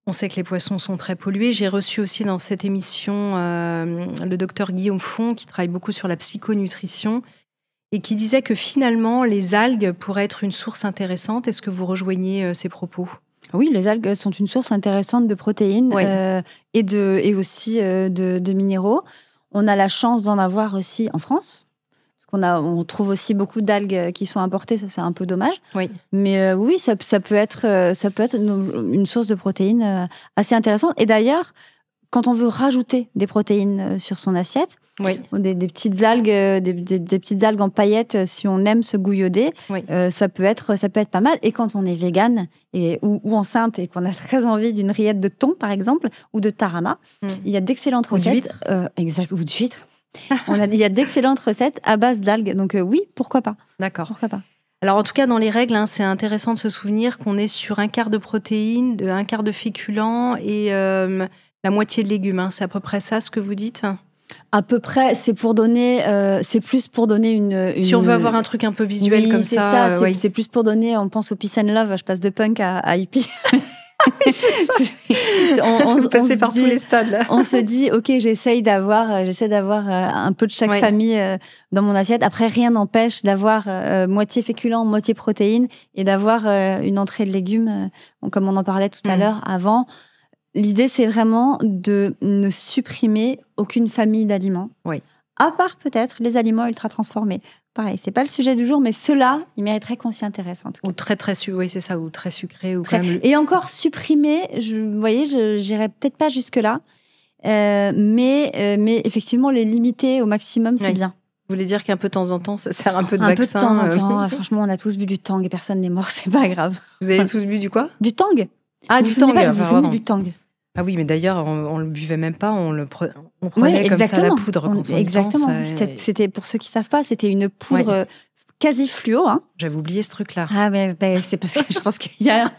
On sait que les poissons sont très pollués. J'ai reçu aussi dans cette émission le docteur Guillaume Font, qui travaille beaucoup sur la psychonutrition, et qui disait que finalement, les algues pourraient être une source intéressante. Est-ce que vous rejoignez ces propos ? Oui, les algues sont une source intéressante de protéines et aussi de minéraux. On a la chance d'en avoir aussi en France. On trouve aussi beaucoup d'algues qui sont importées, ça c'est un peu dommage. Mais oui, ça peut être une source de protéines assez intéressante. Et d'ailleurs, quand on veut rajouter des protéines sur son assiette, oui. des petites algues, des petites algues en paillettes, si on aime se gouillauder, oui. Ça peut être pas mal. Et quand on est végane ou enceinte et qu'on a très envie d'une rillette de thon, par exemple, ou de tarama, il y a d'excellentes recettes. Ou d'huîtres. Il y a d'excellentes recettes à base d'algues. Donc oui, pourquoi pas. D'accord. Pourquoi pas. Alors en tout cas, dans les règles, c'est intéressant de se souvenir qu'on est sur 1/4 de protéines, 1/4 de féculents et la moitié de légumes. C'est à peu près ça ce que vous dites ? À peu près, c'est plus pour donner une... Si on veut avoir un truc un peu visuel comme ça. C'est plus pour donner, on pense au peace and love, je passe de punk à hippie. C'est ça. On passait par tous les stades. Là. On se dit, ok, j'essaie d'avoir un peu de chaque famille dans mon assiette. Après, rien n'empêche d'avoir moitié féculent, moitié protéines et d'avoir une entrée de légumes, comme on en parlait tout à l'heure avant. L'idée, c'est vraiment de ne supprimer aucune famille d'aliments. Oui. À part peut-être les aliments ultra transformés. Pareil, c'est pas le sujet du jour, mais ceux-là, ils mériteraient qu'on s'y intéresse. En tout cas. Ou très sucré, ou très sucré. Ou quand même... Et encore supprimer, vous voyez, je n'irai peut-être pas jusque-là, mais effectivement, les limiter au maximum, c'est bien. Vous voulez dire qu'un peu de temps en temps, ça sert un peu de vaccin ? Un peu de temps en temps. Franchement, on a tous bu du Tang et personne n'est mort, c'est pas grave. Vous avez tous bu du quoi ? Du Tang. Ah, du Tang. Vous vous souvenez du Tang ? Ah oui, mais d'ailleurs, on le buvait même pas, on prenait comme ça la poudre quand on exactement. Y pense. C'était, pour ceux qui savent pas, c'était une poudre quasi fluo. Hein. J'avais oublié ce truc-là. Ah mais c'est parce que je pense qu'il y a...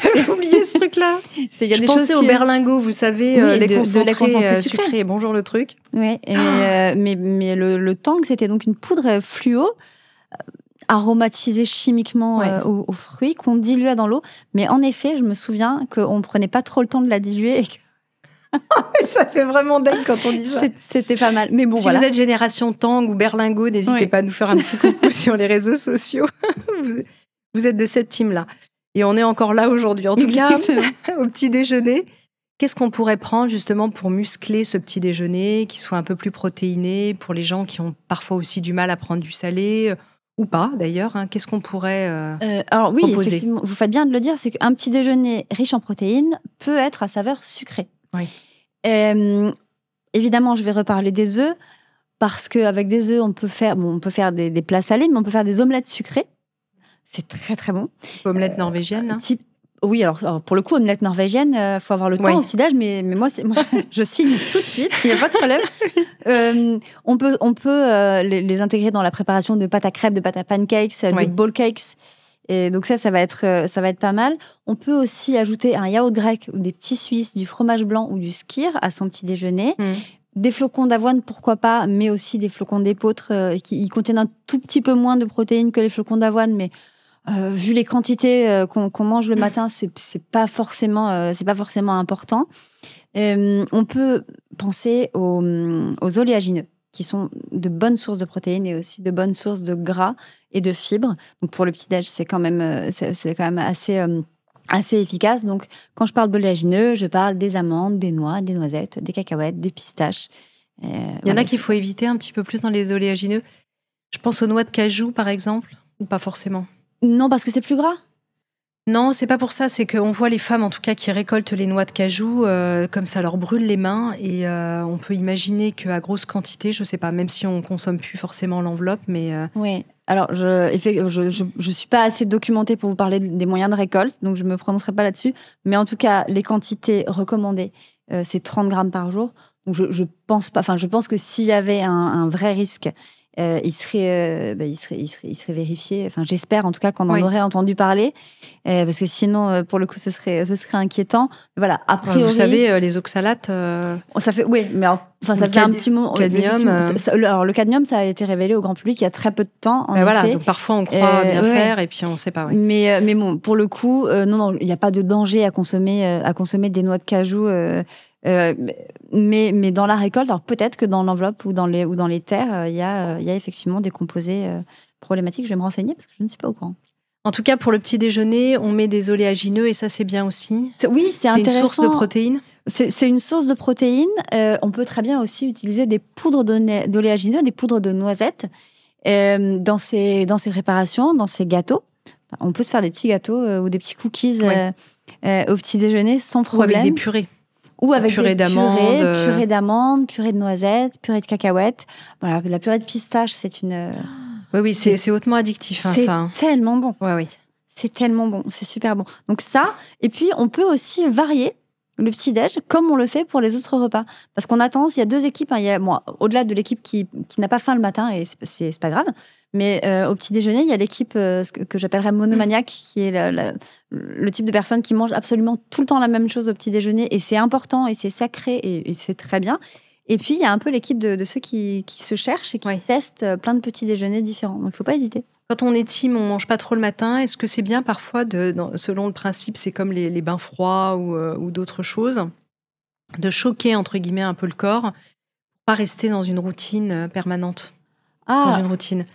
J'avais oublié ce truc-là. Je pensais au berlingot, vous savez, les concentrés sucrés. Bonjour le truc. Oui, mais le Tang, c'était donc une poudre fluo aromatisée chimiquement aux fruits, qu'on diluait dans l'eau. Mais en effet, je me souviens qu'on ne prenait pas trop le temps de la diluer. Et que... ça fait vraiment dingue quand on dit ça. C'était pas mal. Mais bon, si vous êtes génération Tang ou berlingot, n'hésitez pas à nous faire un petit coucou sur les réseaux sociaux. Vous êtes de cette team-là. Et on est encore là aujourd'hui. En tout cas, au petit déjeuner, qu'est-ce qu'on pourrait prendre justement pour muscler ce petit déjeuner, qui soit un peu plus protéiné, pour les gens qui ont parfois aussi du mal à prendre du salé ou pas d'ailleurs, qu'est-ce qu'on pourrait alors oui, proposer ? Effectivement, vous faites bien de le dire, c'est qu'un petit déjeuner riche en protéines peut être à saveur sucrée. Oui. Évidemment, je vais reparler des œufs, parce qu'avec des œufs, on peut faire des plats salés, mais on peut faire des omelettes sucrées. C'est très très bon. Omelette norvégienne, hein. Oui, alors pour le coup, omelette norvégienne, faut avoir le temps au petit-déj, mais moi je signe tout de suite, il n'y a pas de problème. On peut les intégrer dans la préparation de pâtes à crêpes, de pâtes à pancakes, de bowl cakes. Et donc ça va être pas mal. On peut aussi ajouter un yaourt grec ou des petits suisses, du fromage blanc ou du skyr à son petit déjeuner. Des flocons d'avoine, pourquoi pas, mais aussi des flocons d'épeautre qui contiennent un tout petit peu moins de protéines que les flocons d'avoine, mais vu les quantités qu'on mange le matin, c'est pas forcément important. On peut penser aux oléagineux, qui sont de bonnes sources de protéines et aussi de bonnes sources de gras et de fibres. Donc pour le petit-déj, c'est quand même assez efficace. Donc quand je parle d'oléagineux, je parle des amandes, des noix, des noisettes, des cacahuètes, des pistaches. Il y en a qu'il faut éviter un petit peu plus dans les oléagineux. Je pense aux noix de cajou, par exemple, ou pas forcément. Non, parce que c'est plus gras. Non, c'est pas pour ça. C'est qu'on voit les femmes, en tout cas, qui récoltent les noix de cajou, comme ça leur brûle les mains. Et on peut imaginer qu'à grosse quantité, je sais pas, même si on consomme plus forcément l'enveloppe, mais... Oui. Alors, je suis pas assez documentée pour vous parler des moyens de récolte, donc je me prononcerai pas là-dessus. Mais en tout cas, les quantités recommandées, c'est 30 grammes par jour. Donc, je pense pas. Enfin, je pense que s'il y avait un vrai risque, il serait vérifié. Enfin, j'espère en tout cas qu'on en aurait entendu parler, parce que sinon, pour le coup, ce serait inquiétant. Voilà. A priori, vous savez, les oxalates. Ça fait, oui, mais ça faisait un petit moment. Cadmium. Alors le cadmium, ça a été révélé au grand public il y a très peu de temps. Voilà. Donc parfois on croit bien faire et puis on ne sait pas. Ouais. Mais bon, pour le coup, non, il n'y a pas de danger à consommer des noix de cajou. Mais dans la récolte, alors peut-être que dans l'enveloppe ou dans les terres, il y a effectivement des composés problématiques. Je vais me renseigner parce que je ne suis pas au courant. En tout cas, pour le petit déjeuner, on met des oléagineux et ça, c'est bien aussi. Oui, c'est intéressant. C'est une source de protéines. C'est une source de protéines. On peut très bien aussi utiliser des poudres d'oléagineux, des poudres de noisettes dans ces préparations, dans ces gâteaux. On peut se faire des petits gâteaux ou des petits cookies au petit déjeuner sans problème. Ou avec des purées. Ou avec purée des d'amandes. purée d'amandes, purée de noisettes, purée de cacahuètes. Voilà, la purée de pistache, c'est une... Oui, c'est hautement addictif, hein, c'est ça. tellement bon. Oui. C'est tellement bon, c'est super bon. Donc ça, et puis on peut aussi varier le petit-déj comme on le fait pour les autres repas. Parce qu'on a tendance, il y a deux équipes. Il y a, au-delà de l'équipe qui n'a pas faim le matin, et c'est pas grave, mais au petit-déjeuner, il y a l'équipe que j'appellerais monomaniaque, qui est le type de personne qui mange absolument tout le temps la même chose au petit-déjeuner, et c'est important, et c'est sacré, et c'est très bien. Et puis, il y a un peu l'équipe de ceux qui se cherchent et qui testent plein de petits déjeuners différents. Donc, il ne faut pas hésiter. Quand on est team, on ne mange pas trop le matin. Est-ce que c'est bien parfois, selon le principe, c'est comme les bains froids ou d'autres choses, de choquer, entre guillemets, un peu le corps, pour pas rester dans une routine permanente, dans une routine.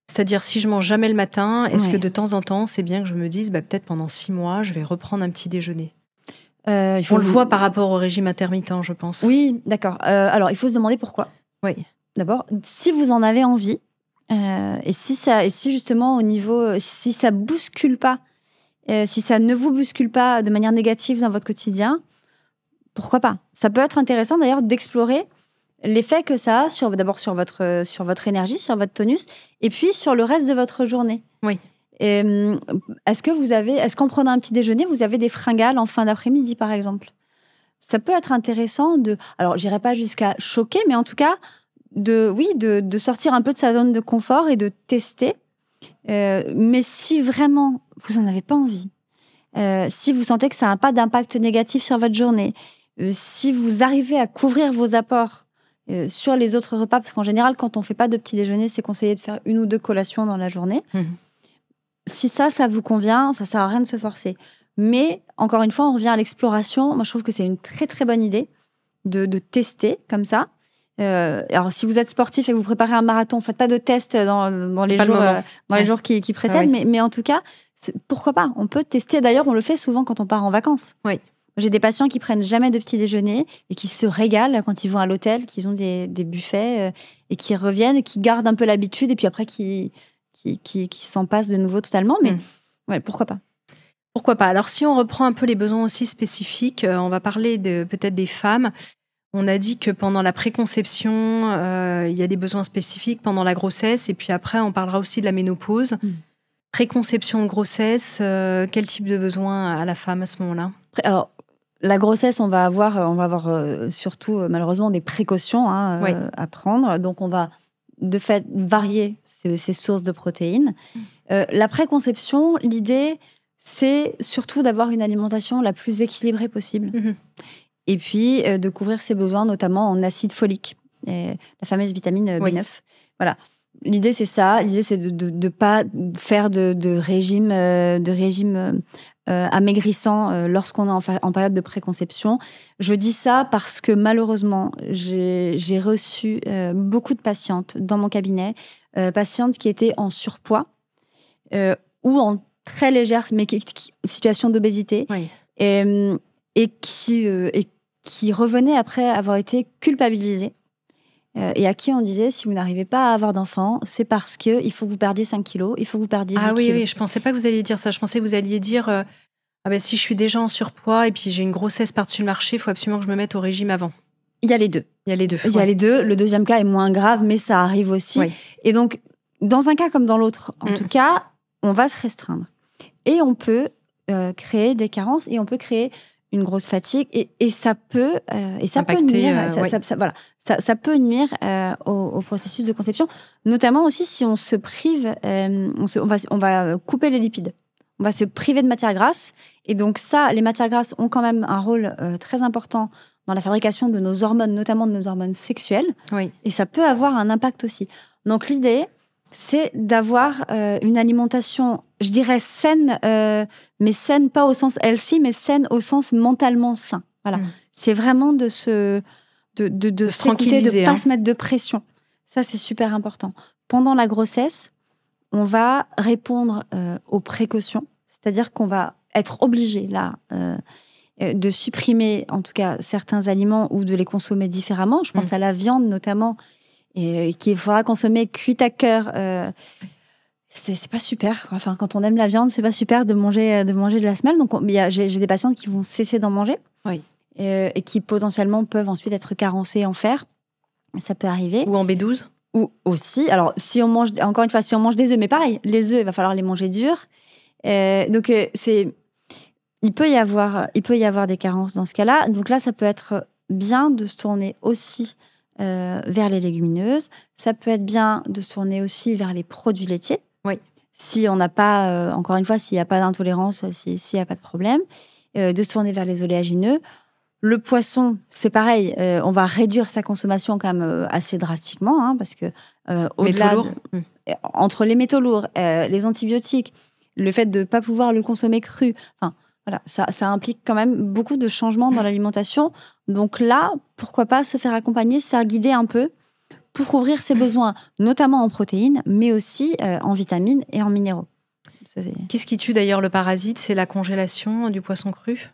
C'est-à-dire, si je mange jamais le matin, est-ce que de temps en temps, c'est bien que je me dise, peut-être pendant 6 mois, je vais reprendre un petit déjeuner? On le voit par rapport au régime intermittent, je pense. Oui, d'accord. Alors, il faut se demander pourquoi. Oui. D'abord, si vous en avez envie, et si justement au niveau, si ça bouscule pas, si ça ne vous bouscule pas de manière négative dans votre quotidien, pourquoi pas? Ça peut être intéressant d'ailleurs d'explorer l'effet que ça a d'abord sur votre énergie, sur votre tonus, et puis sur le reste de votre journée. Oui. Est-ce qu'en prenant un petit déjeuner, vous avez des fringales en fin d'après-midi, par exemple? Ça peut être intéressant alors, j'irai pas jusqu'à choquer, mais en tout cas, de sortir un peu de sa zone de confort et de tester. Mais si vraiment vous n'en avez pas envie, si vous sentez que ça n'a pas d'impact négatif sur votre journée, si vous arrivez à couvrir vos apports sur les autres repas, parce qu'en général, quand on ne fait pas de petit déjeuner, c'est conseillé de faire 1 ou 2 collations dans la journée. Si ça vous convient, ça ne sert à rien de se forcer. Mais, encore une fois, on revient à l'exploration. Moi, je trouve que c'est une très, très bonne idée de tester comme ça. Alors, si vous êtes sportif et que vous préparez un marathon, faites pas de test dans les jours qui précèdent. Mais en tout cas, pourquoi pas? On peut tester. D'ailleurs, on le fait souvent quand on part en vacances. Oui. J'ai des patients qui prennent jamais de petit déjeuner et qui se régalent quand ils vont à l'hôtel, qu'ils ont des buffets et qui reviennent et qui gardent un peu l'habitude et puis après qui s'en passent de nouveau totalement. Mais ouais, pourquoi pas? Pourquoi pas? Alors, si on reprend un peu les besoins aussi spécifiques, on va parler peut-être des femmes. On a dit que pendant la préconception, il y a des besoins spécifiques pendant la grossesse. Et puis après, on parlera aussi de la ménopause. Préconception, grossesse, quel type de besoin a la femme à ce moment-là? Alors, la grossesse, on va avoir surtout, malheureusement, des précautions à prendre. Donc, on va, de fait, varier ces sources de protéines. La préconception, l'idée, c'est surtout d'avoir une alimentation la plus équilibrée possible. Et puis, de couvrir ses besoins, notamment en acide folique, la fameuse vitamine B9. Voilà. L'idée, c'est ça. L'idée, c'est de ne pas faire de régime amaigrissant lorsqu'on est en période de préconception. Je dis ça parce que, malheureusement, j'ai reçu beaucoup de patientes dans mon cabinet, patientes qui étaient en surpoids ou en très légère situation d'obésité et qui revenaient après avoir été culpabilisées. Et à qui on disait, si vous n'arrivez pas à avoir d'enfants, c'est parce qu'il faut que vous perdiez 5 kilos, il faut que vous perdiez 10 kilos. Oui, je ne pensais pas que vous alliez dire ça. Je pensais que vous alliez dire, si je suis déjà en surpoids et puis j'ai une grossesse par-dessus le marché, il faut absolument que je me mette au régime avant. Il y a les deux. Il y a les deux. Le deuxième cas est moins grave, mais ça arrive aussi. Et donc, dans un cas comme dans l'autre, en tout cas, on va se restreindre. Et on peut créer des carences et on peut créer une grosse fatigue et ça peut nuire, ça peut nuire au processus de conception, notamment aussi si on se prive, on va couper les lipides, on va se priver de matières grasses et donc les matières grasses ont quand même un rôle très important dans la fabrication de nos hormones, notamment de nos hormones sexuelles, et ça peut avoir un impact aussi. Donc l'idée, c'est d'avoir une alimentation, je dirais saine, mais saine pas au sens healthy, mais saine au sens mentalement sain. Voilà. C'est vraiment de s'écouter, de ne pas se mettre de pression. Ça, c'est super important. Pendant la grossesse, on va répondre aux précautions, c'est-à-dire qu'on va être obligé, là, de supprimer, en tout cas, certains aliments ou de les consommer différemment. Je pense à la viande, notamment, et qu'il faudra consommer cuite à cœur. C'est pas super. Enfin, quand on aime la viande, c'est pas super de manger de la semelle. Donc, j'ai des patientes qui vont cesser d'en manger. et qui potentiellement peuvent ensuite être carencés en fer. Ça peut arriver. Ou en B12 ? Ou aussi, alors si on mange, encore une fois, si on mange des œufs, mais pareil, les œufs, il va falloir les manger durs. Donc il peut y avoir des carences dans ce cas-là. Donc là, ça peut être bien de se tourner aussi vers les légumineuses. Ça peut être bien de se tourner aussi vers les produits laitiers. Oui. Si on n'a pas, encore une fois, s'il n'y a pas d'intolérance, s'il n'y a pas de problème, de se tourner vers les oléagineux. Le poisson, c'est pareil, on va réduire sa consommation quand même assez drastiquement, hein, parce que au-delà entre les métaux lourds, les antibiotiques, le fait de ne pas pouvoir le consommer cru, enfin, voilà, ça implique quand même beaucoup de changements dans l'alimentation. Donc là, pourquoi pas se faire accompagner, se faire guider un peu pour couvrir ses besoins, notamment en protéines, mais aussi en vitamines et en minéraux. Qu'est-ce qui tue d'ailleurs le parasite ? C'est la congélation du poisson cru ?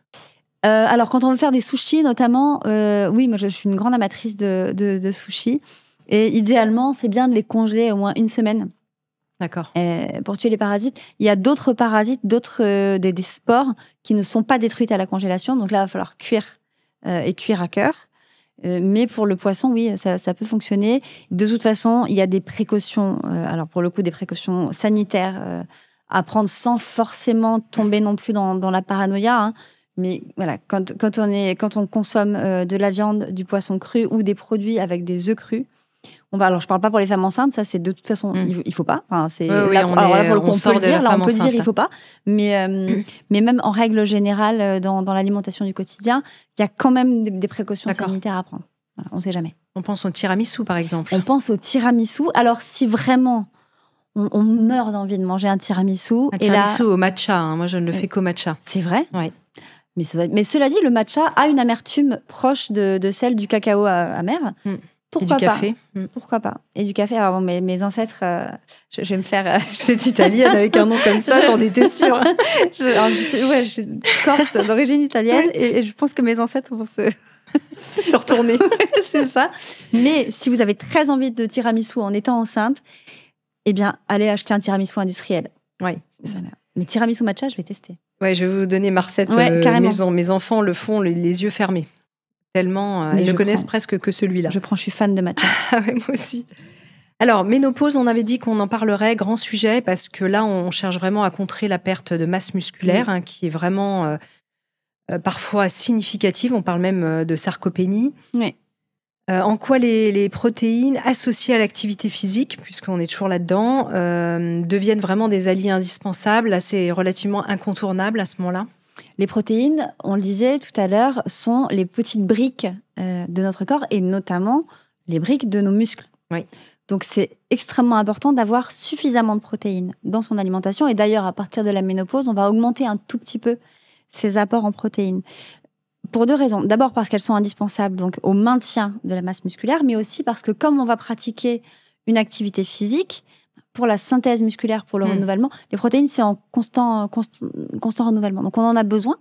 Alors, quand on veut faire des sushis, notamment, oui, moi je suis une grande amatrice de sushis. Et idéalement, c'est bien de les congeler au moins une semaine. D'accord. Pour tuer les parasites. Il y a d'autres parasites, des spores qui ne sont pas détruites à la congélation. Donc là, il va falloir cuire et cuire à cœur. Mais pour le poisson, oui, ça peut fonctionner. De toute façon, il y a des précautions, alors pour le coup, des précautions sanitaires à prendre sans forcément tomber non plus dans la paranoïa, hein. Mais voilà, quand on consomme de la viande, du poisson cru ou des produits avec des œufs crus, alors je parle pas pour les femmes enceintes, ça c'est de toute façon il faut pas. Enfin, c'est oui, là, on peut le dire, là on peut enceinte, dire il faut pas. Mais même en règle générale dans l'alimentation du quotidien, il y a quand même des précautions sanitaires à prendre. Voilà, on sait jamais. On pense au tiramisu par exemple. On pense au tiramisu. Alors si vraiment on meurt d'envie de manger un tiramisu, tiramisu au matcha, hein. Moi je ne le fais qu'au matcha. C'est vrai ? Oui. Mais cela dit, le matcha a une amertume proche de celle du cacao amer. Pourquoi et du café. Pourquoi pas ? Et du café. Alors, mes ancêtres, je vais me faire... Cette italienne avec un nom comme ça, j'en étais sûre. Je suis corse d'origine italienne et je pense que mes ancêtres vont se retourner. C'est ça. Mais si vous avez très envie de tiramisu en étant enceinte, eh bien, allez acheter un tiramisu industriel. Oui. Mais tiramisu matcha, je vais tester. Ouais, je vais vous donner ma recette. Mes enfants le font les yeux fermés. Tellement, ils ne connaissent presque que celui-là. Je suis fan de matcha. Ah ouais, moi aussi. Alors, ménopause, on avait dit qu'on en parlerait, grand sujet, parce que là, on cherche vraiment à contrer la perte de masse musculaire, qui est vraiment parfois significative. On parle même de sarcopénie. Oui. En quoi les protéines associées à l'activité physique, puisqu'on est toujours là-dedans, deviennent vraiment des alliés indispensables. Là, c'est relativement incontournable à ce moment-là. Les protéines, on le disait tout à l'heure, sont les petites briques de notre corps et notamment les briques de nos muscles. Oui. Donc, c'est extrêmement important d'avoir suffisamment de protéines dans son alimentation. Et d'ailleurs, à partir de la ménopause, on va augmenter un tout petit peu ces apports en protéines. Pour deux raisons. D'abord parce qu'elles sont indispensables donc, au maintien de la masse musculaire, mais aussi parce que comme on va pratiquer une activité physique, pour la synthèse musculaire, pour le renouvellement, les protéines, c'est en constant renouvellement. Donc, on en a besoin.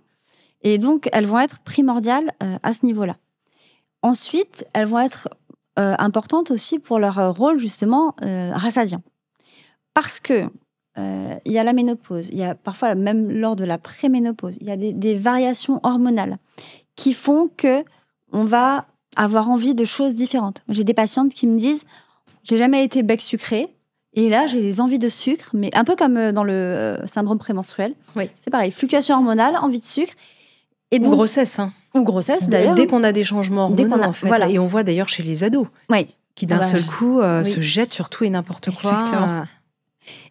Et donc, elles vont être primordiales à ce niveau-là. Ensuite, elles vont être importantes aussi pour leur rôle, justement, rassasiant. Parce que il y a la ménopause, il y a parfois, même lors de la préménopause, il y a des variations hormonales qui font qu'on va avoir envie de choses différentes. J'ai des patientes qui me disent « j'ai jamais été bec sucré ». Et là, j'ai des envies de sucre, mais un peu comme dans le syndrome prémenstruel. Oui. C'est pareil, fluctuation hormonale, envie de sucre. Et donc, ou grossesse. Hein. Ou grossesse, d'ailleurs. Dès qu'on a des changements hormonaux, en fait. Voilà. Et on voit d'ailleurs chez les ados, qui d'un seul coup se jettent sur tout et n'importe quoi. Exactement.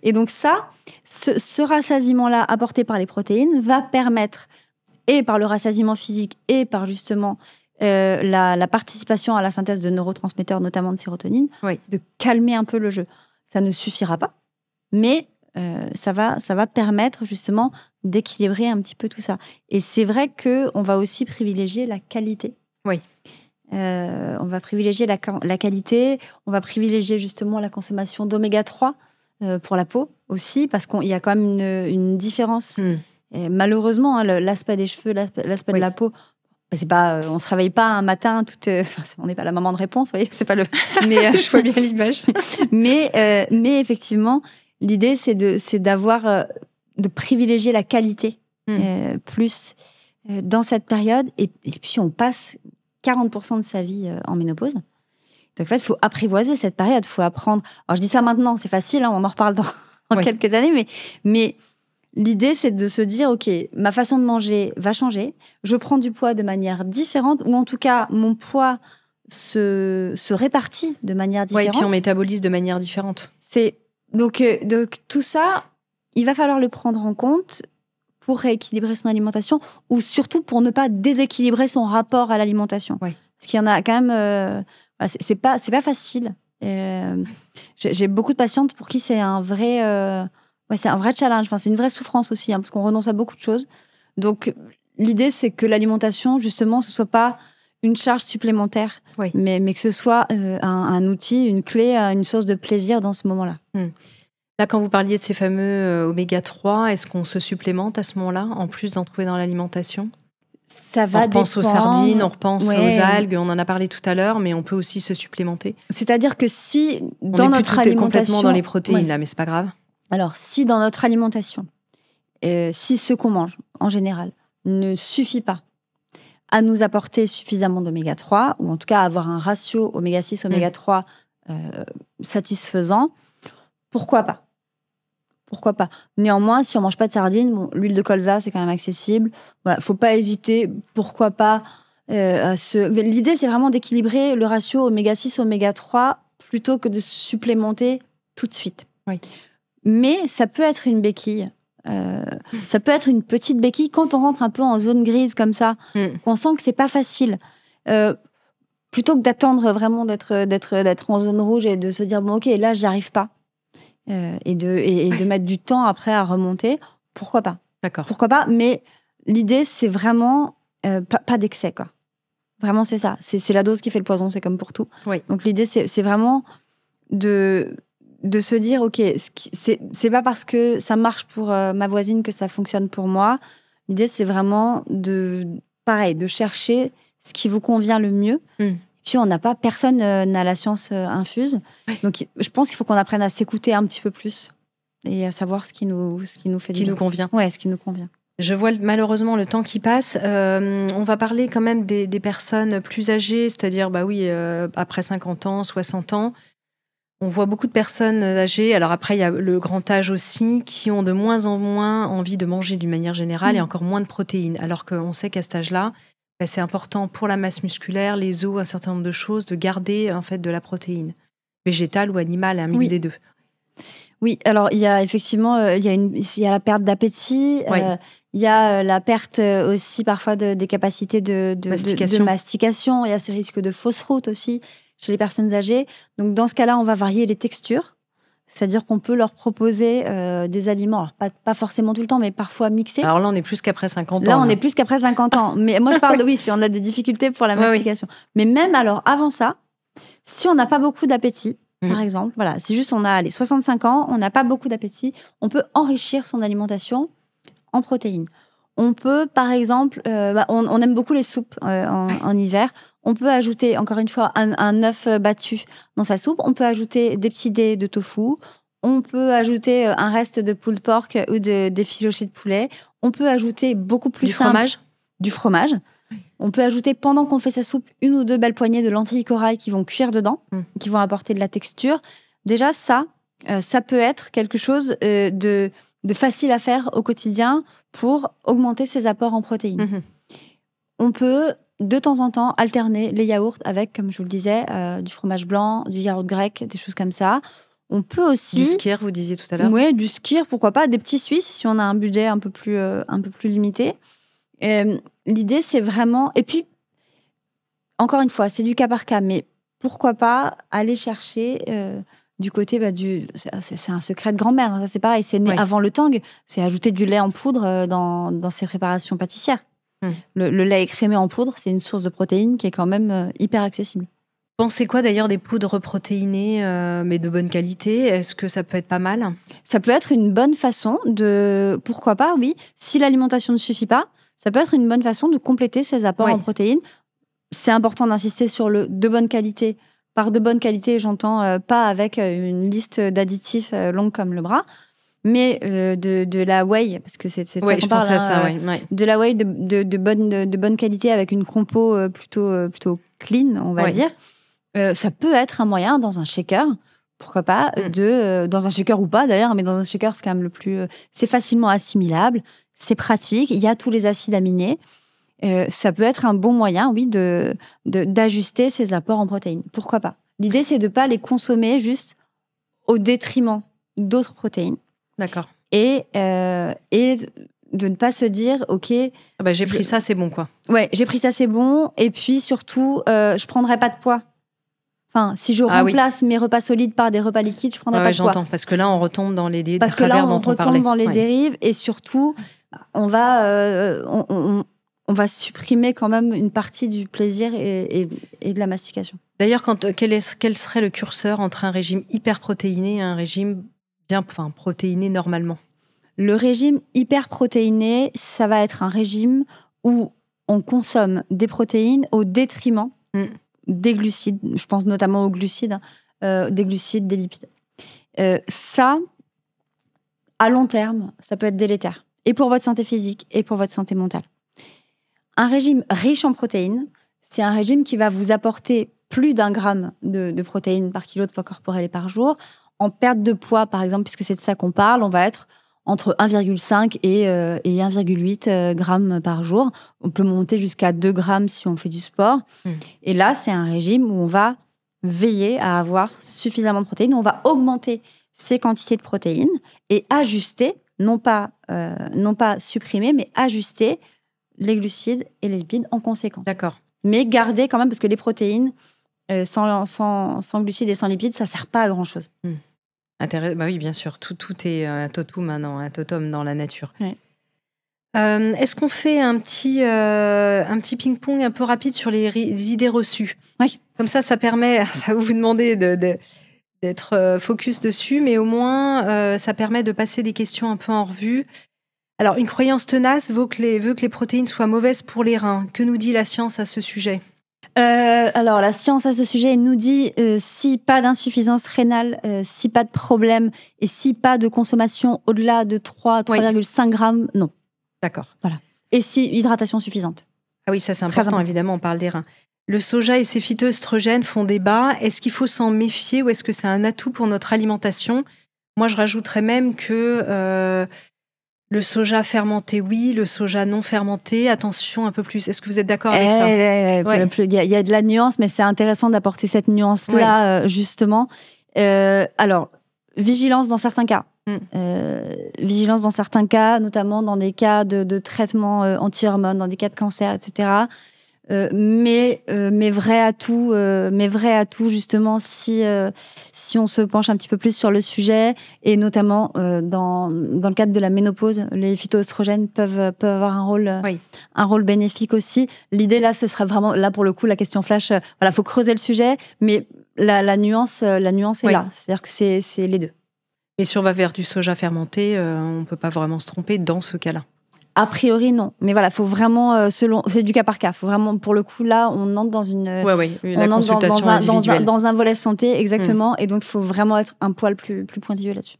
Et donc ça, ce rassasiement-là apporté par les protéines va permettre, et par le rassasiement physique, et par justement la participation à la synthèse de neurotransmetteurs, notamment de sérotonine, de calmer un peu le jeu. Ça ne suffira pas, mais ça va permettre justement d'équilibrer un petit peu tout ça. Et c'est vrai qu'on va aussi privilégier la qualité. Oui. On va privilégier la qualité, on va privilégier justement la consommation d'oméga 3 pour la peau aussi, parce qu'il y a quand même une différence. Et malheureusement, hein, l'aspect des cheveux, l'aspect de la peau, c'est pas, on se réveille pas un matin, on n'est pas la maman de réponse, vous voyez, c'est pas le. Mais je vois bien l'image. mais effectivement, l'idée c'est de privilégier la qualité plus dans cette période. Et puis, on passe 40% de sa vie en ménopause. Donc, en fait, il faut apprivoiser cette période. Il faut apprendre. Alors, je dis ça maintenant, c'est facile, hein, on en reparle dans quelques années. Mais l'idée, c'est de se dire, OK, ma façon de manger va changer. Je prends du poids de manière différente. Ou en tout cas, mon poids se répartit de manière différente. Oui, et puis on métabolise de manière différente. Donc, tout ça, il va falloir le prendre en compte pour rééquilibrer son alimentation ou surtout pour ne pas déséquilibrer son rapport à l'alimentation. Oui. Parce qu'il y en a quand même... c'est pas facile. J'ai beaucoup de patientes pour qui c'est un vrai challenge. Enfin, c'est une vraie souffrance aussi, hein, parce qu'on renonce à beaucoup de choses. Donc, l'idée, c'est que l'alimentation, justement, ce soit pas une charge supplémentaire, mais que ce soit un outil, une clé, une source de plaisir dans ce moment-là. Là, quand vous parliez de ces fameux oméga 3, est-ce qu'on se supplémente à ce moment-là, en plus d'en trouver dans l'alimentation ? Ça va dépendre. On repense aux sardines, on repense aux algues, on en a parlé tout à l'heure, mais on peut aussi se supplémenter. C'est-à-dire que si dans notre alimentation... complètement dans les protéines, là, mais c'est pas grave. Alors, si dans notre alimentation, si ce qu'on mange, en général, ne suffit pas à nous apporter suffisamment d'oméga 3, ou en tout cas avoir un ratio oméga 6, oméga 3 satisfaisant, pourquoi pas ? Pourquoi pas ? Néanmoins, si on ne mange pas de sardines, l'huile de colza, c'est quand même accessible. Voilà, faut pas hésiter, pourquoi pas L'idée, c'est vraiment d'équilibrer le ratio oméga 6, oméga 3, plutôt que de supplémenter tout de suite. Oui. Mais ça peut être une béquille. Ça peut être une petite béquille quand on rentre un peu en zone grise comme ça, qu'on sent que c'est pas facile. Plutôt que d'attendre vraiment d'être en zone rouge et de se dire bon ok là j'y arrive pas et de mettre du temps après à remonter, pourquoi pas ? D'accord. Pourquoi pas ? Mais l'idée c'est vraiment pas d'excès quoi. Vraiment c'est ça. C'est la dose qui fait le poison, c'est comme pour tout. Oui. Donc l'idée c'est vraiment de se dire, OK, c'est pas parce que ça marche pour ma voisine que ça fonctionne pour moi. L'idée, c'est vraiment de chercher ce qui vous convient le mieux. Puis, personne n'a la science infuse. Donc, je pense qu'il faut qu'on apprenne à s'écouter un petit peu plus et à savoir ce qui nous fait du bien. Qui nous convient. Ouais, ce qui nous convient. Je vois malheureusement le temps qui passe. On va parler quand même des personnes plus âgées, c'est-à-dire, après 50 ans, 60 ans. On voit beaucoup de personnes âgées, alors après il y a le grand âge aussi, qui ont de moins en moins envie de manger d'une manière générale et encore moins de protéines. Alors qu'on sait qu'à cet âge-là, c'est important pour la masse musculaire, les os, un certain nombre de choses, de garder en fait de la protéine, végétale ou animale, un mix des deux. Oui, alors il y a effectivement il y a la perte d'appétit, il y a la perte aussi parfois des capacités de mastication, il y a ce risque de fausse route aussi chez les personnes âgées. Donc, dans ce cas-là, on va varier les textures. C'est-à-dire qu'on peut leur proposer des aliments, alors pas forcément tout le temps, mais parfois mixés. Alors là, on est plus qu'après 50 ans. Là, on est plus qu'après 50 ans. Mais moi, je parle si on a des difficultés pour la mastication. Mais même alors, avant ça, si on n'a pas beaucoup d'appétit, par exemple, voilà, si juste on a 65 ans, on n'a pas beaucoup d'appétit, on peut enrichir son alimentation en protéines. On peut, par exemple, on aime beaucoup les soupes en hiver. On peut ajouter, encore une fois, un œuf battu dans sa soupe. On peut ajouter des petits dés de tofu. On peut ajouter un reste de pulled pork ou d'effiloché de poulet. On peut ajouter beaucoup plus du fromage. On peut ajouter, pendant qu'on fait sa soupe, 1 ou 2 belles poignées de lentilles corail qui vont cuire dedans, qui vont apporter de la texture. Déjà, ça peut être quelque chose de facile à faire au quotidien pour augmenter ses apports en protéines. On peut, de temps en temps, alterner les yaourts avec, comme je vous le disais, du fromage blanc, du yaourt grec, des choses comme ça. On peut aussi... Du skyr, vous disiez tout à l'heure. Oui, du skyr, pourquoi pas. Des petits Suisses, si on a un budget un peu plus limité. L'idée, c'est vraiment... Et puis, encore une fois, c'est du cas par cas, mais pourquoi pas aller chercher... du côté c'est un secret de grand-mère, ça c'est pareil, c'est né avant le tang, c'est ajouter du lait en poudre dans ses préparations pâtissières. Le lait écrémé en poudre, c'est une source de protéines qui est quand même hyper accessible. Pensez quoi d'ailleurs des poudres protéinées, mais de bonne qualité ? Est-ce que ça peut être pas mal ? Ça peut être une bonne façon pourquoi pas, oui. Si l'alimentation ne suffit pas, ça peut être une bonne façon de compléter ses apports en protéines. C'est important d'insister sur le de bonne qualité. Par de bonne qualité, j'entends pas avec une liste d'additifs longue comme le bras. mais de la whey, parce que c'est ça qu'on parle. Je pensais à ça, ouais. De la whey de bonne qualité avec une compo plutôt clean, on va dire. Ça peut être un moyen dans un shaker, pourquoi pas, dans un shaker ou pas d'ailleurs, mais dans un shaker, c'est quand même c'est facilement assimilable, c'est pratique, il y a tous les acides aminés. Ça peut être un bon moyen, oui, d'ajuster ses apports en protéines. Pourquoi pas? L'idée, c'est de ne pas les consommer juste au détriment d'autres protéines. D'accord. Et de ne pas se dire, OK... j'ai pris ça, c'est bon, quoi. Ouais, j'ai pris ça, c'est bon. Et puis, surtout, je ne prendrai pas de poids. Enfin, si je remplace mes repas solides par des repas liquides, je ne prendrai pas de poids. J'entends, parce que là, on retombe dans les dérives. Parce que là, on retombe dans les dérives. Et surtout, on va supprimer quand même une partie du plaisir et de la mastication. D'ailleurs, quel serait le curseur entre un régime hyperprotéiné et un régime protéiné normalement? Le régime hyperprotéiné, ça va être un régime où on consomme des protéines au détriment des glucides. Je pense notamment aux glucides, des glucides, des lipides. Ça, à long terme, ça peut être délétère. Et pour votre santé physique et pour votre santé mentale. Un régime riche en protéines, c'est un régime qui va vous apporter plus d'1 gramme de protéines par kilo de poids corporel et par jour. En perte de poids, par exemple, puisque c'est de ça qu'on parle, on va être entre 1,5 et 1,8 grammes par jour. On peut monter jusqu'à 2 grammes si on fait du sport. Et là, c'est un régime où on va veiller à avoir suffisamment de protéines. On va augmenter ces quantités de protéines et ajuster, non pas supprimer, mais ajuster les glucides et les lipides en conséquence. D'accord. Mais garder quand même, parce que les protéines, sans glucides et sans lipides, ça ne sert pas à grand-chose. Oui, bien sûr. Tout est un totum maintenant, un totum dans la nature. Ouais. Est-ce qu'on fait un petit ping-pong un peu rapide sur les idées reçues? Oui. Comme ça permet, ça va vous demander d'être focus dessus, mais au moins, ça permet de passer des questions un peu en revue. Alors, une croyance tenace veut que les protéines soient mauvaises pour les reins. Que nous dit la science à ce sujet? Alors, la science à ce sujet nous dit si pas d'insuffisance rénale, si pas de problème et si pas de consommation au-delà de 3,5 grammes, non. D'accord. Voilà. Et si hydratation suffisante. Ah oui, ça c'est important, évidemment, on parle des reins. Le soja et ses phytoestrogènes font débat. Est-ce qu'il faut s'en méfier ou est-ce que c'est un atout pour notre alimentation? Moi, je rajouterais même que le soja fermenté, oui. Le soja non fermenté, attention un peu plus. Est-ce que vous êtes d'accord avec ça? Il y a de la nuance, mais c'est intéressant d'apporter cette nuance-là, justement. Alors, vigilance dans certains cas. Vigilance dans certains cas, notamment dans des cas de traitement anti-hormones, dans des cas de cancer, etc. Mais vrai atout justement si on se penche un petit peu plus sur le sujet et notamment dans le cadre de la ménopause, les phytoestrogènes peuvent avoir un rôle bénéfique aussi. L'idée là, ce serait vraiment là pour le coup la question flash. Voilà, faut creuser le sujet, mais la nuance est là, c'est-à-dire que c'est les deux. Mais si on va vers du soja fermenté, on peut pas vraiment se tromper dans ce cas-là. A priori, non. Mais voilà, faut vraiment, c'est du cas par cas. Faut vraiment, pour le coup, là, on entre dans dans un volet santé, exactement. Et donc, il faut vraiment être un poil plus pointilleux là-dessus.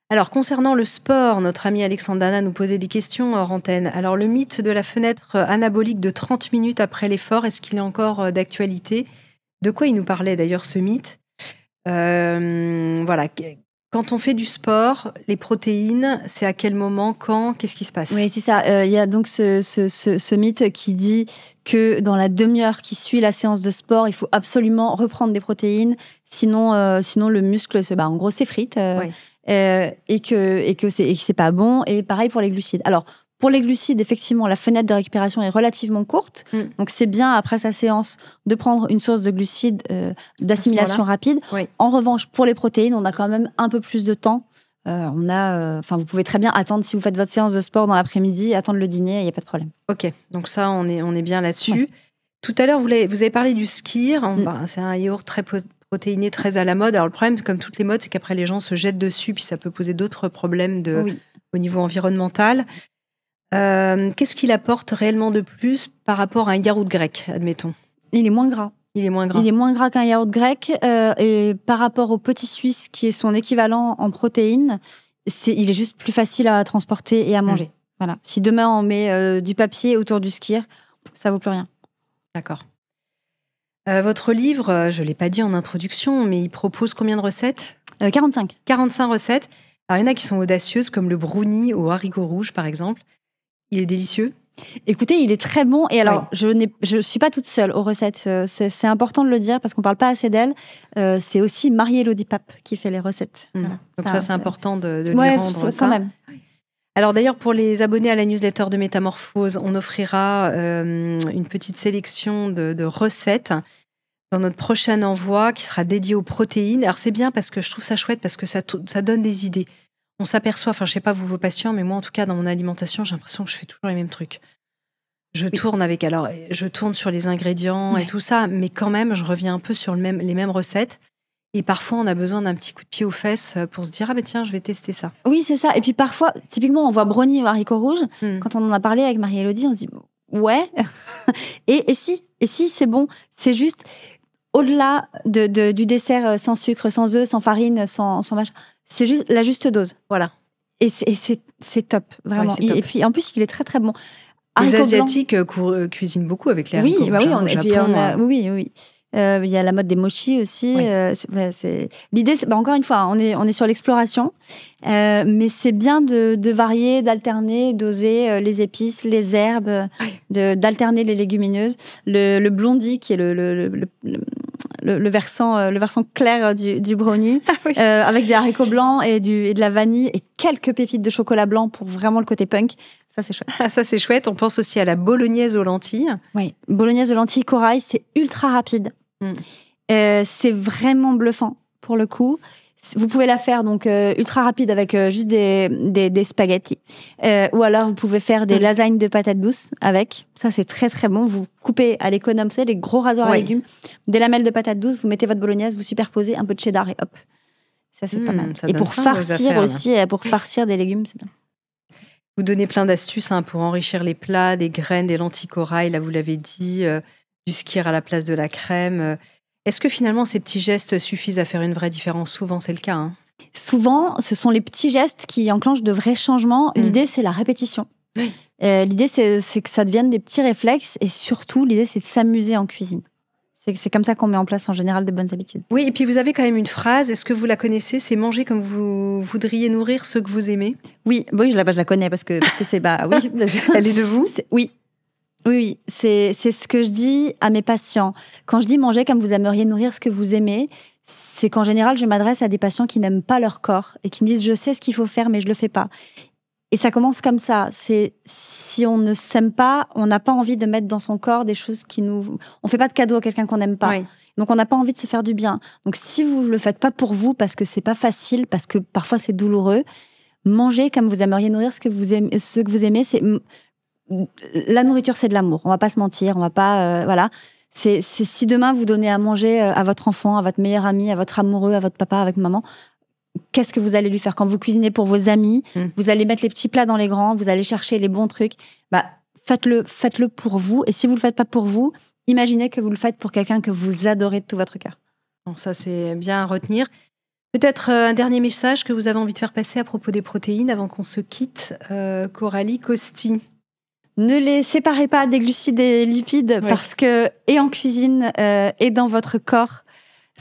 Alors, concernant le sport, notre amie Alexandre Dana nous posait des questions hors antenne. Alors, le mythe de la fenêtre anabolique de 30 minutes après l'effort, est-ce qu'il est encore d'actualité? De quoi il nous parlait d'ailleurs, ce mythe? Voilà. Quand on fait du sport, les protéines, c'est à quel moment, quand, qu'est-ce qui se passe? Oui, c'est ça. Il y a donc ce mythe qui dit que dans la demi-heure qui suit la séance de sport, il faut absolument reprendre des protéines, sinon le muscle, en gros, s'effrite et que c'est pas bon. Et pareil pour les glucides. Alors, pour les glucides, effectivement, la fenêtre de récupération est relativement courte. Donc, c'est bien, après sa séance, de prendre une source de glucides d'assimilation rapide. Oui. En revanche, pour les protéines, on a quand même un peu plus de temps. Vous pouvez très bien attendre, si vous faites votre séance de sport dans l'après-midi, attendre le dîner, il n'y a pas de problème. Ok, donc ça, on est bien là-dessus. Ouais. Tout à l'heure, vous avez parlé du skyr. C'est un yaourt très protéiné, très à la mode. Alors, le problème, comme toutes les modes, c'est qu'après, les gens se jettent dessus, puis ça peut poser d'autres problèmes au niveau environnemental. Qu'est-ce qu'il apporte réellement de plus par rapport à un yaourt grec, admettons? Il est moins gras. Il est moins gras qu'un yaourt grec. Et par rapport au petit suisse, qui est son équivalent en protéines, il est juste plus facile à transporter et à manger. Voilà. Si demain on met du papier autour du skier, ça vaut plus rien. D'accord. Votre livre, je ne l'ai pas dit en introduction, mais il propose combien de recettes ? 45. 45 recettes. Alors, il y en a qui sont audacieuses, comme le brownie aux haricots rouges, par exemple. Il est délicieux. Écoutez, il est très bon. Et alors, je suis pas toute seule aux recettes. C'est important de le dire parce qu'on parle pas assez d'elle. C'est aussi Marie-Élodie Pape qui fait les recettes. Voilà. Donc ça, c'est important de lui rendre ça. Quand même. Alors d'ailleurs, pour les abonnés à la newsletter de Métamorphose, on offrira une petite sélection de recettes dans notre prochain envoi qui sera dédié aux protéines. Alors c'est bien parce que je trouve ça chouette parce que ça donne des idées. On s'aperçoit, enfin je sais pas vous vos patients, mais moi en tout cas dans mon alimentation, j'ai l'impression que je fais toujours les mêmes trucs. Je tourne sur les ingrédients et tout ça, mais quand même je reviens un peu sur les mêmes recettes. Et parfois, on a besoin d'un petit coup de pied aux fesses pour se dire « Ah ben tiens, je vais tester ça ». Oui, c'est ça. Et puis parfois, typiquement, on voit brownie aux haricots rouges. Quand on en a parlé avec Marie-Élodie, on se dit « Ouais, et si, c'est bon ». C'est juste au-delà du dessert sans sucre, sans œufs, sans farine, sans machin. C'est juste la juste dose. Voilà. Et c'est top, vraiment. Ouais, c'est top. Et puis en plus, il est très très bon. Les Asiatiques cuisinent beaucoup avec les haricots rouges. Au Japon. Oui. Il y a la mode des mochis aussi. Oui. L'idée, encore une fois, on est sur l'exploration, mais c'est bien de varier, d'alterner, d'oser les épices, les herbes, d'alterner les légumineuses. Le blondie, qui est le versant clair du brownie, avec des haricots blancs et de la vanille et quelques pépites de chocolat blanc pour vraiment le côté punk. Ça, c'est chouette. Ça, c'est chouette. On pense aussi à la bolognaise aux lentilles. Oui, bolognaise aux lentilles corail, c'est ultra rapide. C'est vraiment bluffant, pour le coup. Vous pouvez la faire donc ultra rapide avec juste des spaghettis. Ou alors, vous pouvez faire des lasagnes de patates douces avec. Ça, c'est très, très bon. Vous coupez à l'économe, c'est les gros rasoirs à légumes. Des lamelles de patates douces, vous mettez votre bolognaise, vous superposez un peu de cheddar et hop. Ça, c'est pas mal. Et pour farcir aussi, pour farcir des légumes, c'est bien. Vous donnez plein d'astuces pour enrichir les plats, des graines, des lentilles corail, là vous l'avez dit, du skyr à la place de la crème. Est-ce que finalement ces petits gestes suffisent à faire une vraie différence ? Souvent c'est le cas. Souvent, ce sont les petits gestes qui enclenchent de vrais changements. L'idée, c'est la répétition. Oui. L'idée, c'est que ça devienne des petits réflexes et surtout, l'idée, c'est de s'amuser en cuisine. C'est comme ça qu'on met en place en général de bonnes habitudes. Oui, et puis vous avez quand même une phrase, est-ce que vous la connaissez ? C'est manger comme vous voudriez nourrir ceux que vous aimez. Oui, je la connais parce que c'est oui. Elle est de vous ? Oui, c'est ce que je dis à mes patients. Quand je dis manger comme vous aimeriez nourrir ce que vous aimez, c'est qu'en général, je m'adresse à des patients qui n'aiment pas leur corps et qui me disent « je sais ce qu'il faut faire, mais je le fais pas ». Et ça commence comme ça. C'est si on ne s'aime pas, on n'a pas envie de mettre dans son corps des choses qui nous... On fait pas de cadeau à quelqu'un qu'on n'aime pas. Oui. Donc on n'a pas envie de se faire du bien. Donc si vous le faites pas pour vous, parce que c'est pas facile, parce que parfois c'est douloureux, mangez comme vous aimeriez nourrir ce que vous aimez. C'est la nourriture, c'est de l'amour. On va pas se mentir. On va pas voilà. C'est si demain vous donnez à manger à votre enfant, à votre meilleur ami, à votre amoureux, à votre papa, avec maman. Qu'est-ce que vous allez lui faire quand vous cuisinez pour vos amis? Vous allez mettre les petits plats dans les grands, vous allez chercher les bons trucs. Faites-le pour vous. Et si vous le faites pas pour vous, imaginez que vous le faites pour quelqu'un que vous adorez de tout votre cœur. Bon, ça, c'est bien à retenir. Peut-être un dernier message que vous avez envie de faire passer à propos des protéines avant qu'on se quitte, Coralie Costi. Ne les séparez pas des glucides et des lipides parce que, et en cuisine et dans votre corps,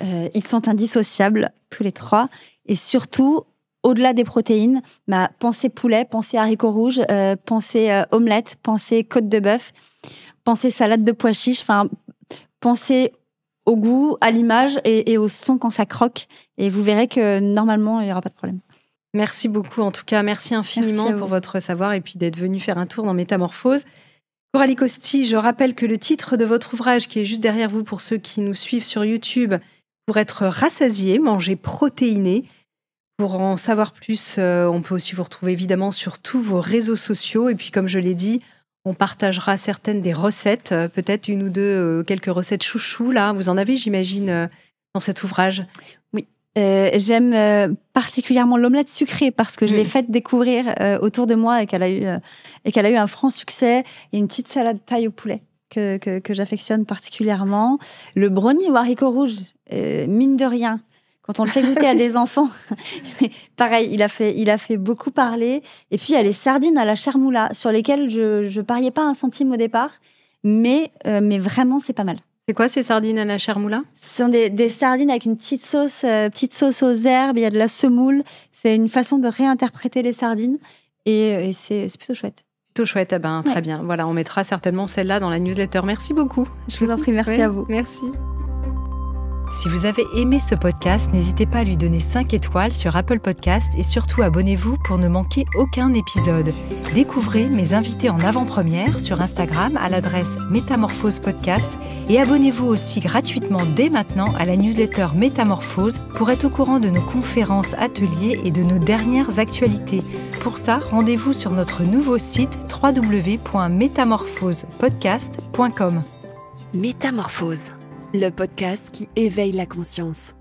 ils sont indissociables, tous les trois. Et surtout, au-delà des protéines, pensez poulet, pensez haricots rouges, pensez omelette, pensez côte de bœuf, pensez salade de pois chiches, pensez au goût, à l'image et au son quand ça croque. Et vous verrez que normalement, il n'y aura pas de problème. Merci beaucoup, en tout cas. Merci infiniment pour votre savoir et puis d'être venu faire un tour dans Métamorphose. Coralie Costi, je rappelle que le titre de votre ouvrage, qui est juste derrière vous pour ceux qui nous suivent sur YouTube, pour être rassasié, manger protéiné. Pour en savoir plus, on peut aussi vous retrouver évidemment sur tous vos réseaux sociaux. Et puis, comme je l'ai dit, on partagera certaines des recettes, peut-être une ou deux, quelques recettes chouchou. Là, vous en avez, j'imagine, dans cet ouvrage. Oui. J'aime particulièrement l'omelette sucrée parce que je l'ai faite découvrir autour de moi et qu'elle a eu un franc succès. Et une petite salade thaï au poulet que j'affectionne particulièrement. Le brownie aux haricots rouges, mine de rien, Quand on le fait goûter à des enfants, pareil, il a fait beaucoup parler. Et puis, il y a les sardines à la chermoula, sur lesquelles je pariais pas un centime au départ. Mais vraiment, c'est pas mal. C'est quoi ces sardines à la chermoula ? Ce sont des sardines avec une petite sauce aux herbes. Il y a de la semoule. C'est une façon de réinterpréter les sardines. Et c'est plutôt chouette. Plutôt chouette, très bien. Voilà, on mettra certainement celle-là dans la newsletter. Merci beaucoup. Je vous en prie, merci à vous. Merci. Si vous avez aimé ce podcast, n'hésitez pas à lui donner 5 étoiles sur Apple Podcast et surtout abonnez-vous pour ne manquer aucun épisode. Découvrez mes invités en avant-première sur Instagram à l'adresse Métamorphose Podcast et abonnez-vous aussi gratuitement dès maintenant à la newsletter Métamorphose pour être au courant de nos conférences, ateliers et de nos dernières actualités. Pour ça, rendez-vous sur notre nouveau site www.métamorphosepodcast.com. Métamorphose, le podcast qui éveille la conscience.